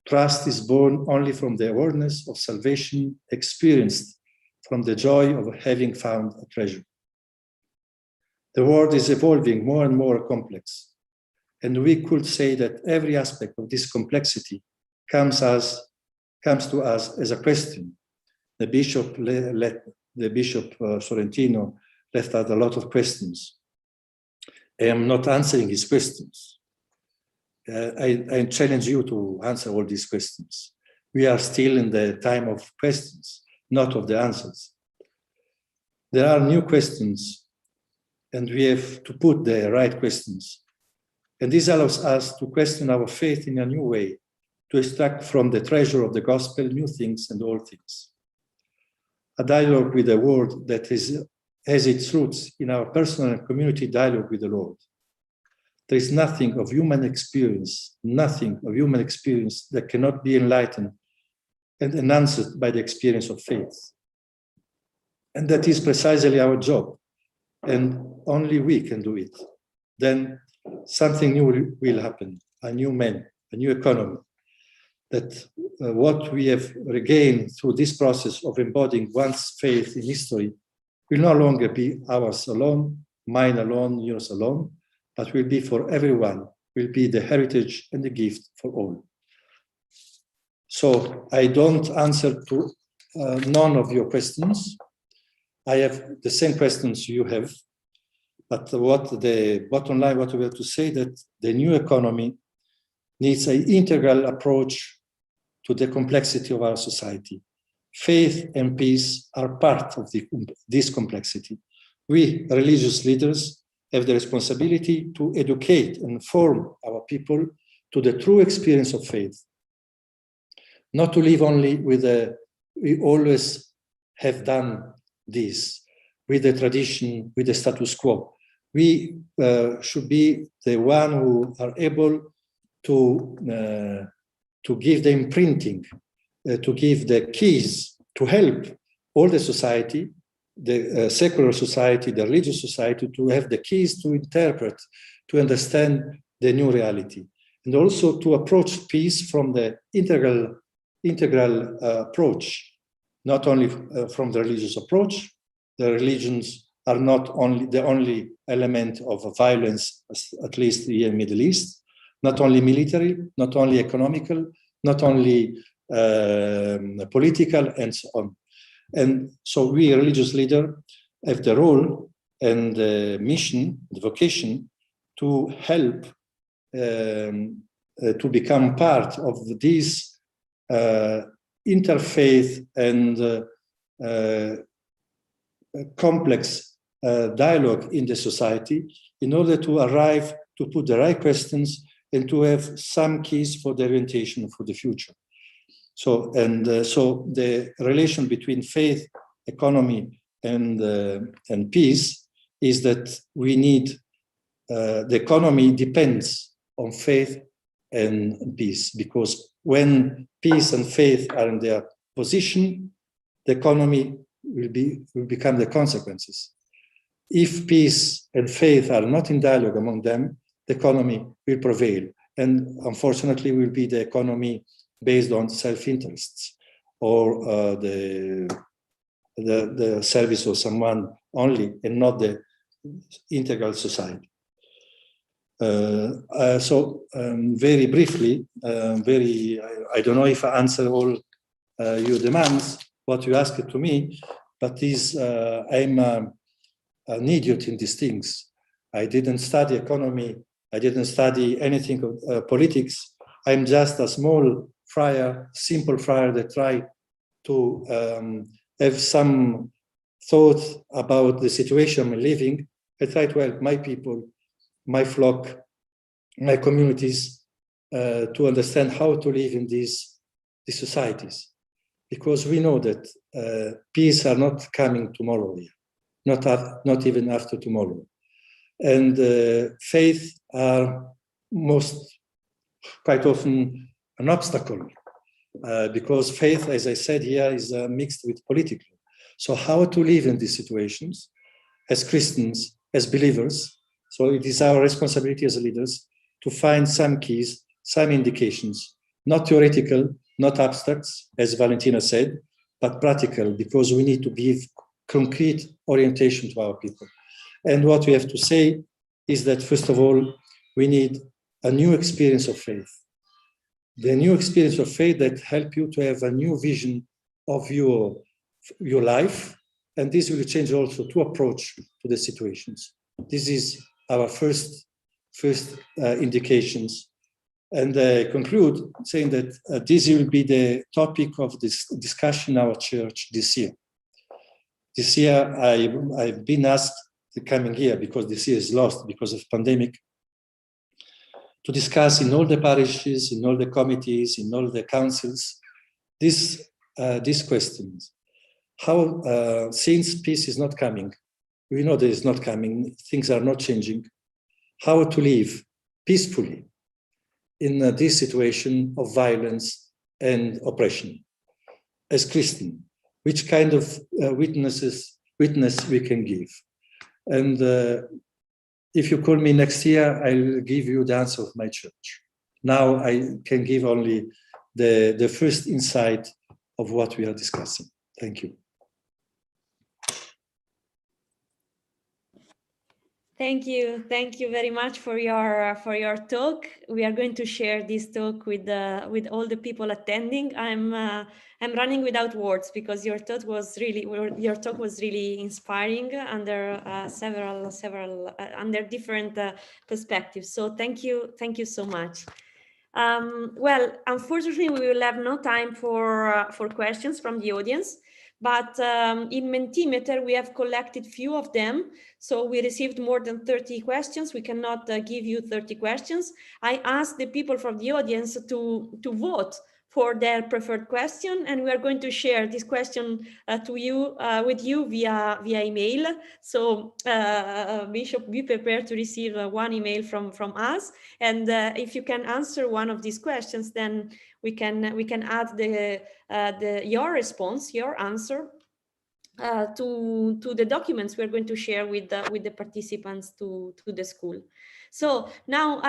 Trust is born only from the awareness of salvation experienced from the joy of having found a treasure. The world is evolving more and more complex, and we could say that every aspect of this complexity comes to us as a question. The Bishop Sorrentino left out a lot of questions. I am not answering his questions. I challenge you to answer all these questions. We are still in the time of questions, not of the answers. There are new questions, and we have to put the right questions. And this allows us to question our faith in a new way, to extract from the treasure of the gospel new things and old things. A dialogue with the world that has its roots in our personal and community dialogue with the Lord. There is nothing of human experience that cannot be enlightened and enhanced by the experience of faith. And that is precisely our job, and only we can do it. Then something new will happen, a new man, a new economy that what we have regained through this process of embodying one's faith in history will no longer be ours alone, mine alone, yours alone, but will be for everyone, will be the heritage and the gift for all. So I don't answer to none of your questions. I have the same questions you have, but what the bottom line, what we have to say, that the new economy needs an integral approach to the complexity of our society. Faith and peace are part of this complexity. We, religious leaders, have the responsibility to educate and form our people to the true experience of faith. Not to live only with we always have done this, with the tradition, with the status quo. We should be the one who are able to give the imprinting, to give the keys to help all the society, the secular society, the religious society, to have the keys to interpret, to understand the new reality, and also to approach peace from the integral approach, not only from the religious approach. The religions are not only the only element of violence, at least here in the Middle East, not only military, not only economical, not only political, and so on. And so we, religious leaders, have the role and the mission, the vocation to help to become part of this interfaith and complex dialogue in the society, in order to arrive to put the right questions and to have some keys for the orientation for the future. So the relation between faith, economy, and peace is that we need the economy depends on faith and peace, because when peace and faith are in their position, the economy will become the consequences. If peace and faith are not in dialogue among them, the economy will prevail, and unfortunately will be the economy based on self-interests or the service of someone only, and not the integral society. Very briefly, I don't know if I answer all your demands, what you asked to me, but I'm an idiot in these things. I didn't study economy. I didn't study anything of politics. I'm just a small friar, simple friar that try to have some thought about the situation I'm living. I try to help my people, my flock, my communities to understand how to live in these societies. Because we know that peace are not coming tomorrow here, not even after tomorrow. And faith are quite often an obstacle, because faith, as I said here, is mixed with political. So how to live in these situations as Christians, as believers? So it is our responsibility as leaders to find some keys, some indications, not theoretical, not abstracts, as Valentina said, but practical, because we need to give concrete orientation to our people. And what we have to say is that, first of all, we need a new experience of faith. The new experience of faith that help you to have a new vision of your life, and this will change also to approach to the situations. This is our first indications. And I conclude saying that this will be the topic of this discussion in our church this year. This year, I've been asked the coming year, because this year is lost because of pandemic, to discuss in all the parishes, in all the committees, in all the councils, these questions. How, since peace is not coming, we know that it's not coming, things are not changing, how to live peacefully in this situation of violence and oppression as Christian, which kind of witness we can give. And if you call me next year, I'll give you the answer of my church. Now I can give only the first insight of what we are discussing. Thank you. Thank you very much for your talk. We are going to share this talk with all the people attending. I'm running without words because your talk was really inspiring under several under different perspectives. So thank you so much. Well, unfortunately, we will have no time for questions from the audience. But in Mentimeter, we have collected few of them. So we received more than 30 questions. We cannot give you 30 questions. I asked the people from the audience to vote for their preferred question, and we are going to share this question with you via email. So Bishop, be prepared to receive one email from us. And if you can answer one of these questions, then we can add your response, your answer to the documents we're going to share with the participants to the school. So now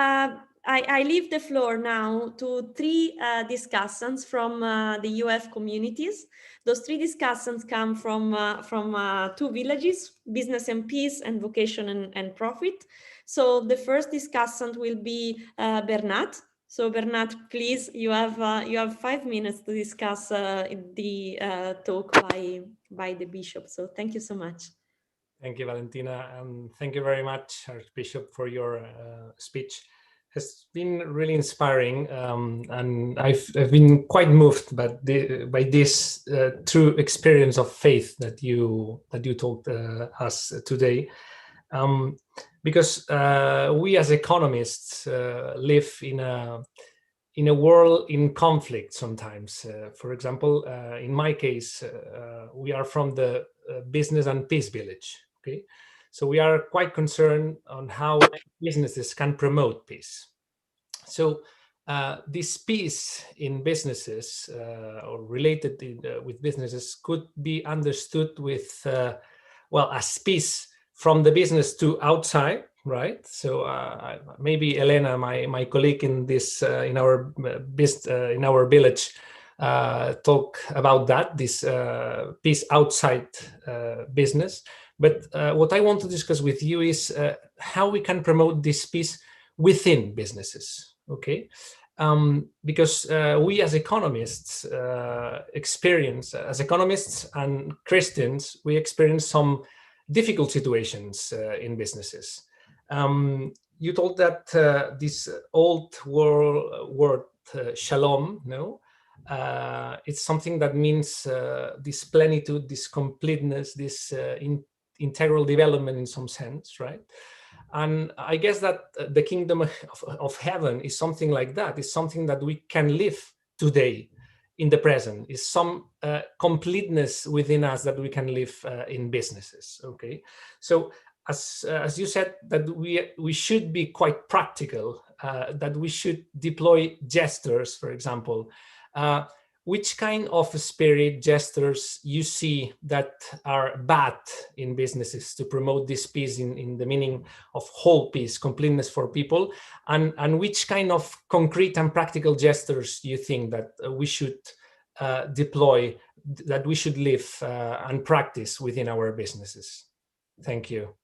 I leave the floor now to three discussants from the EoF communities. Those three discussants come from two villages, Business and Peace and Vocation and Profit. So the first discussant will be Bernat. So Bernat, please, you have 5 minutes to discuss the talk by the bishop. So thank you so much. Thank you, Valentina, and thank you very much, Archbishop, for your speech. It's been really inspiring, and I've been quite moved by this true experience of faith that you told us today. Because we as economists live in a world in conflict sometimes. For example, in my case, we are from the Business and Peace village. Okay, so we are quite concerned on how businesses can promote peace. So this peace in businesses or related with businesses could be understood with as peace from the business to outside, right? So maybe Elena, my colleague in this in our village, talk about that, this peace outside business. But what I want to discuss with you is how we can promote this peace within businesses. Okay, because we as economists as economists and Christians, we experience some difficult situations in businesses. You told that this old word shalom, no? It's something that means this plenitude, this completeness, this integral development in some sense, right? And I guess that the kingdom of heaven is something like that. It's something that we can live today in the present, is some completeness within us that we can live in businesses. Okay, so as you said, that we should be quite practical, that we should deploy gestures, for example. Which kind of spirit gestures you see that are bad in businesses to promote this peace in the meaning of whole peace, completeness for people, and which kind of concrete and practical gestures do you think that we should deploy, that we should live and practice within our businesses? Thank you.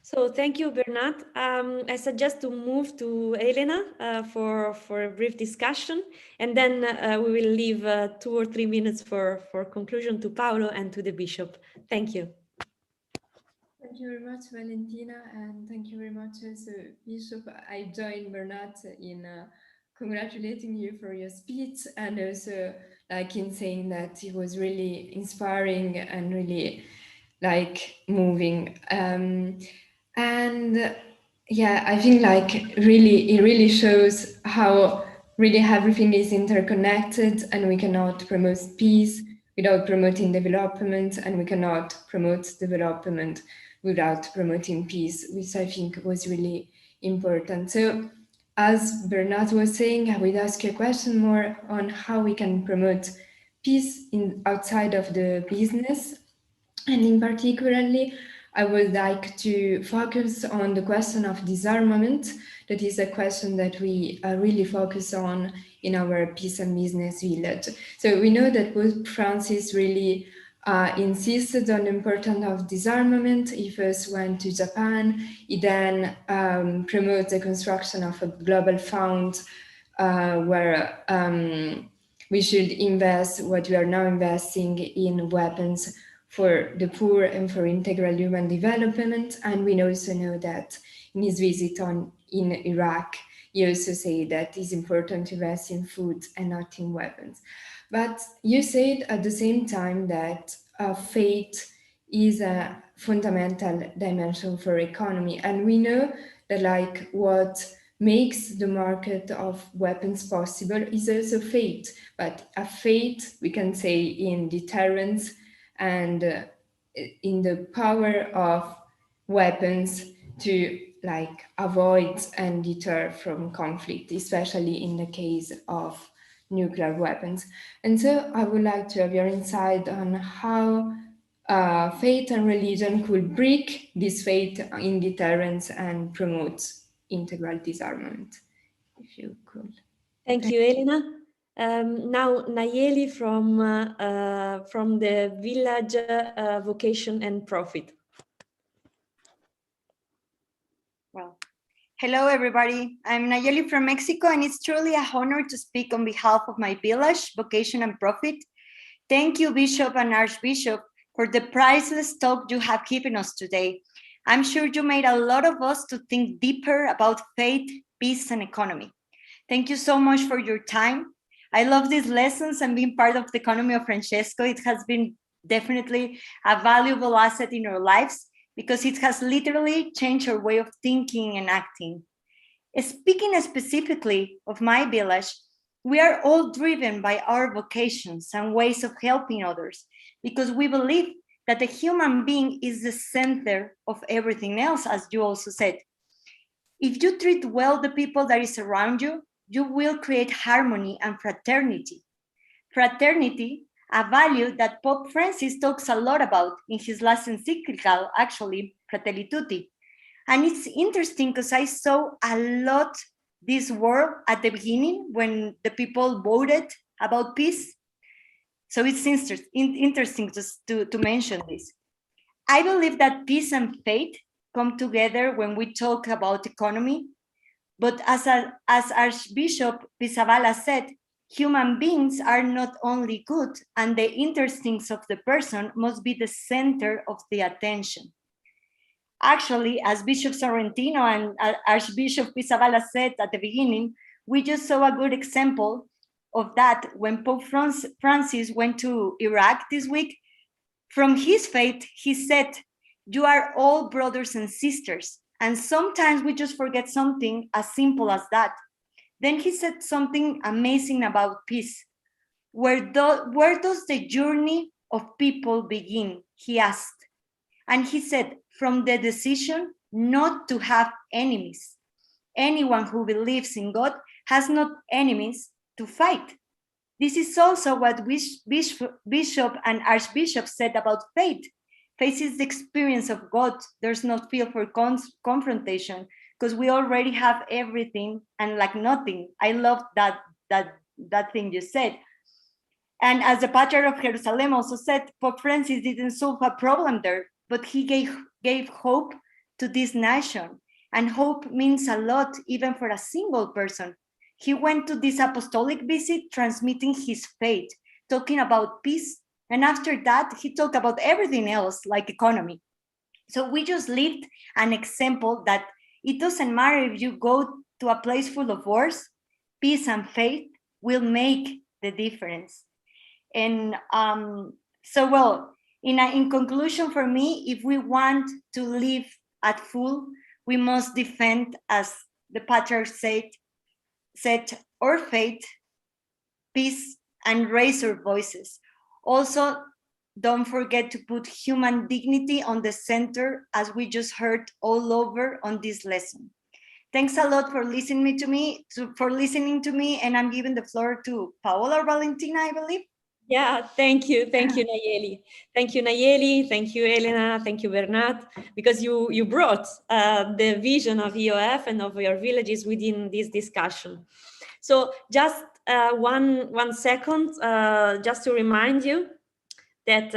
So thank you, Bernat. I suggest to move to Elena for a brief discussion, and then we will leave 2 or 3 minutes for conclusion to Paolo and to the bishop. Thank you. Thank you very much, Valentina, and thank you very much also, Bishop. I join Bernat in congratulating you for your speech, and also like in saying that it was really inspiring and really like moving. And yeah, I think like it really shows how really everything is interconnected, and we cannot promote peace without promoting development, and we cannot promote development without promoting peace, which I think was really important. So as Bernat was saying, I would ask you a question more on how we can promote peace outside of the business, and in particularly, I would like to focus on the question of disarmament. That is a question that we really focus on in our Peace and Business Village. So we know that Pope Francis really insisted on the importance of disarmament. He first went to Japan. He then promoted the construction of a global fund where we should invest what we are now investing in weapons for the poor and for integral human development. And we also know that in his visit in Iraq, he also said that it's important to invest in food and not in weapons. But you said at the same time that faith is a fundamental dimension for economy. And we know that like what makes the market of weapons possible is also faith. But a faith, we can say, in deterrence and in the power of weapons to like avoid and deter from conflict, especially in the case of nuclear weapons. And so I would like to have your insight on how faith and religion could break this faith in deterrence and promote integral disarmament, if you could. Thank you, Elena. Now, Nayeli from the Village Vocation and Profit. Well, hello, everybody. I'm Nayeli from Mexico, and it's truly an honor to speak on behalf of my village, Vocation and Profit. Thank you, Bishop and Archbishop, for the priceless talk you have given us today. I'm sure you made a lot of us to think deeper about faith, peace, and economy. Thank you so much for your time. I love these lessons and being part of the economy of Francesco. It has been definitely a valuable asset in our lives because it has literally changed our way of thinking and acting. Speaking specifically of my village, we are all driven by our vocations and ways of helping others because we believe that the human being is the center of everything else, as you also said. If you treat well the people that is around you, you will create harmony and fraternity. Fraternity, a value that Pope Francis talks a lot about in his last encyclical, actually, Fratelli Tutti. And it's interesting because I saw a lot this word at the beginning when the people voted about peace. So it's interesting to mention this. I believe that peace and faith come together when we talk about economy. But as Archbishop Pizzaballa said, human beings are not only good, and the instincts of the person must be the center of the attention. Actually, as Bishop Sorrentino and Archbishop Pizzaballa said at the beginning, we just saw a good example of that when Pope Francis went to Iraq this week. From his faith, he said, "You are all brothers and sisters." And sometimes we just forget something as simple as that. Then he said something amazing about peace. Where does the journey of people begin? He asked. And he said, from the decision not to have enemies. Anyone who believes in God has not enemies to fight. This is also what Bishop and Archbishop said about faith. Faith is the experience of God. There's no feel for confrontation because we already have everything and like nothing. I love that thing you said. And as the Patriarch of Jerusalem also said, Pope Francis didn't solve a problem there, but he gave hope to this nation. And hope means a lot even for a single person. He went to this apostolic visit transmitting his faith, talking about peace. And after that, he talked about everything else, like economy. So we just lived an example that it doesn't matter if you go to a place full of wars, peace and faith will make the difference. And in conclusion for me, if we want to live at full, we must defend, as the Patriarch said our faith, peace, and raise our voices. Also, don't forget to put human dignity on the center, as we just heard all over on this lesson. Thanks a lot for listening to me, and I'm giving the floor to Paola or Valentina, I believe. Yeah, thank you, Nayeli. Thank you, Nayeli. Thank you, Elena. Thank you, Bernat, because you brought the vision of EoF and of your villages within this discussion. So just one second, just to remind you that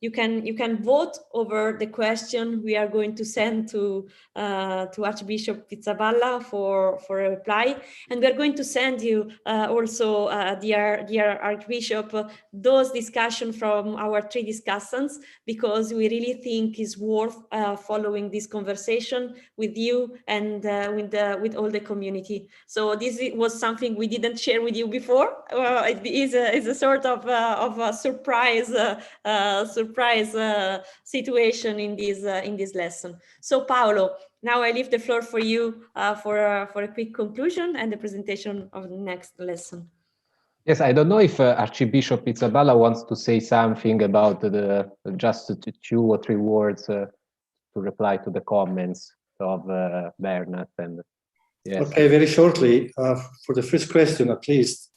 you can vote over the question we are going to send to Archbishop Pizzaballa for a reply, and we are going to send you also, dear Archbishop, those discussions from our 3 discussants, because we really think is worth following this conversation with you and with all the community. So this was something we didn't share with you before. It is a sort of a surprise situation in this lesson. So Paolo, now I leave the floor for you for a quick conclusion and the presentation of the next lesson. Yes, I don't know if Archbishop Pizzaballa wants to say something about just 2 or 3 words to reply to the comments of Bernat. And yes. Okay, very shortly, for the first question at least.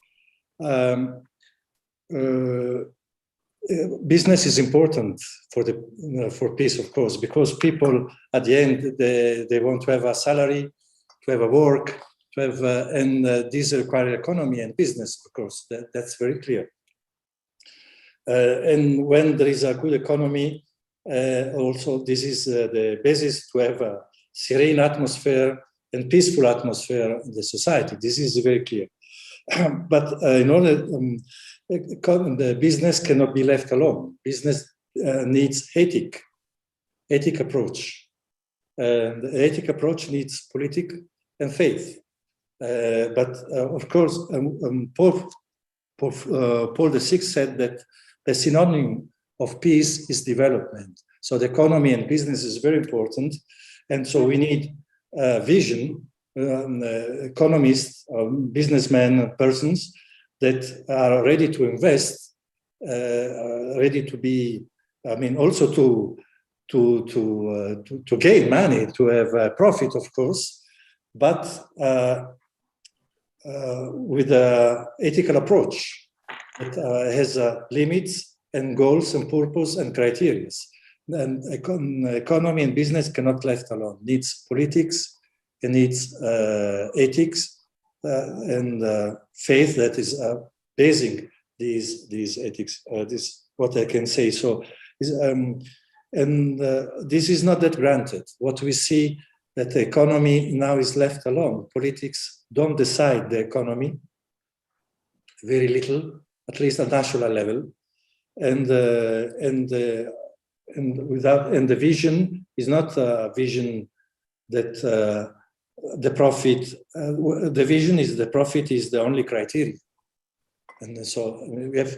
Business is important for peace, of course, because people at the end they want to have a salary, to have a work, to have and these require economy and business, of course. That's very clear. And when there is a good economy, also this is the basis to have a serene atmosphere and peaceful atmosphere in the society. This is very clear. But in order the business cannot be left alone. Business needs ethic approach. The ethic approach needs politics and faith. But of course, Paul VI said that the synonym of peace is development. So the economy and business is very important. And so we need vision, economists, businessmen, persons that are ready to invest, ready to be, I mean, also to gain money, to have a profit, of course, but with an ethical approach that has limits and goals and purpose and criteria. And economy and business cannot be left alone. It needs politics, it needs ethics, and faith that is basing these ethics. This what I can say. So, this is not that granted. What we see that the economy now is left alone. Politics don't decide the economy. Very little, at least at national level, and the vision is not a vision that. The profit, the vision is the profit is the only criteria. And so we have,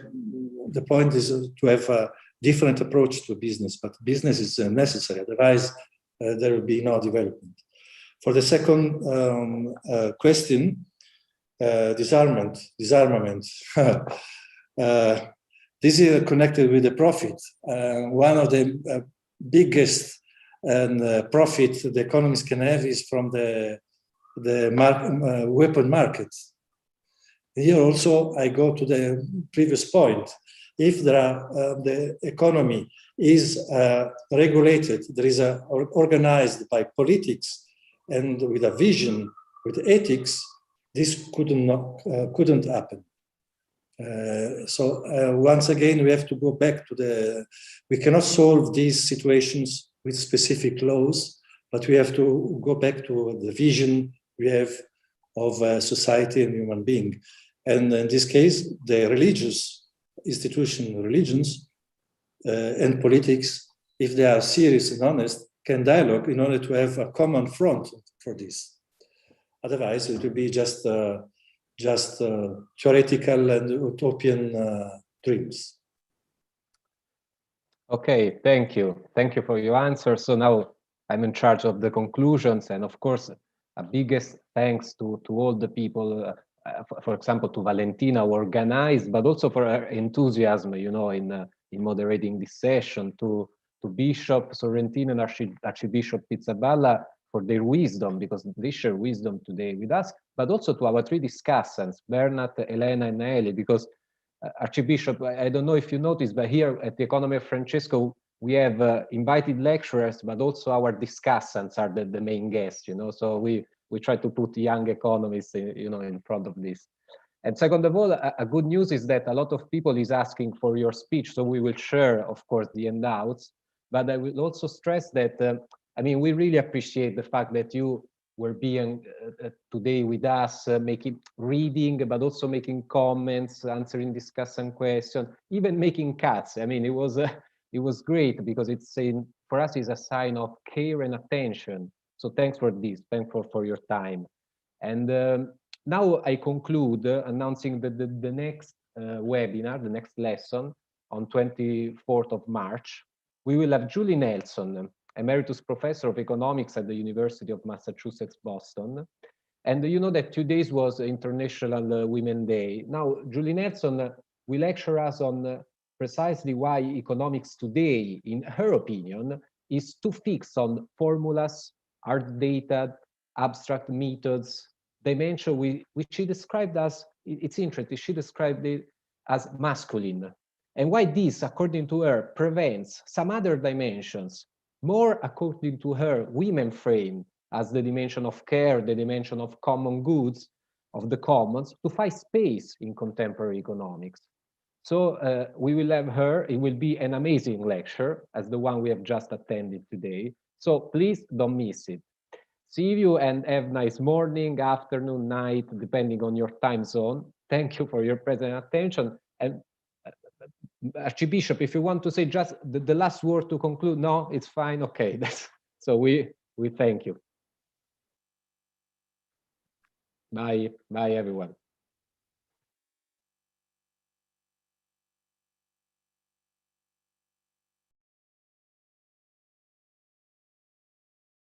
the point is to have a different approach to business, but business is necessary, otherwise there will be no development. For the second question, disarmament. This is connected with the profit. One of the biggest and profit the economies can have is from the weapon market. Here also I go to the previous point. If there are, the economy is regulated, there is organized by politics and with a vision, with ethics, this couldn't happen. So once again, we have to go back to we cannot solve these situations with specific laws, but we have to go back to the vision we have of society and human being. And in this case, the religious institution, religions and politics, if they are serious and honest, can dialogue in order to have a common front for this. Otherwise, it will be just theoretical and utopian dreams. Okay, thank you. Thank you for your answer. So now I'm in charge of the conclusions, and of course, a biggest thanks to all the people, for example, to Valentina who organized, but also for her enthusiasm, you know, in moderating this session, to Bishop Sorrentino and Archbishop Pizzaballa for their wisdom, because they share wisdom today with us, but also to our 3 discussants, Bernat, Elena, and Eli, because Archbishop, I don't know if you noticed, but here at the Economy of Francesco, we have invited lecturers, but also our discussants are the main guests, you know, so we try to put young economists, you know, in front of this. And second of all, a good news is that a lot of people is asking for your speech, so we will share, of course, the handouts. But I will also stress that, I mean, we really appreciate the fact that you were being today with us, reading, but also making comments, answering discussion questions, even making cuts. I mean, it was great because it's saying, for us, is a sign of care and attention. So thanks for this, thanks for your time. And now I conclude announcing the next webinar, the next lesson on 24th of March. We will have Julie Nelson, Emeritus Professor of Economics at the University of Massachusetts, Boston. And you know that 2 days was International Women's Day. Now, Julie Nelson will lecture us on precisely why economics today, in her opinion, is too fixed on formulas, hard data, abstract methods, dimension which she described as, it's interesting, she described it as masculine. And why this, according to her, prevents some other dimensions, more according to her, women frame as the dimension of care, the dimension of common goods, of the commons, to find space in contemporary economics. So we will have her, it will be an amazing lecture as the one we have just attended today. So please don't miss it. See you and have a nice morning, afternoon, night, depending on your time zone. Thank you for your present attention. And Archbishop, if you want to say just the last word to conclude, no, it's fine. Okay, so we thank you. Bye, everyone.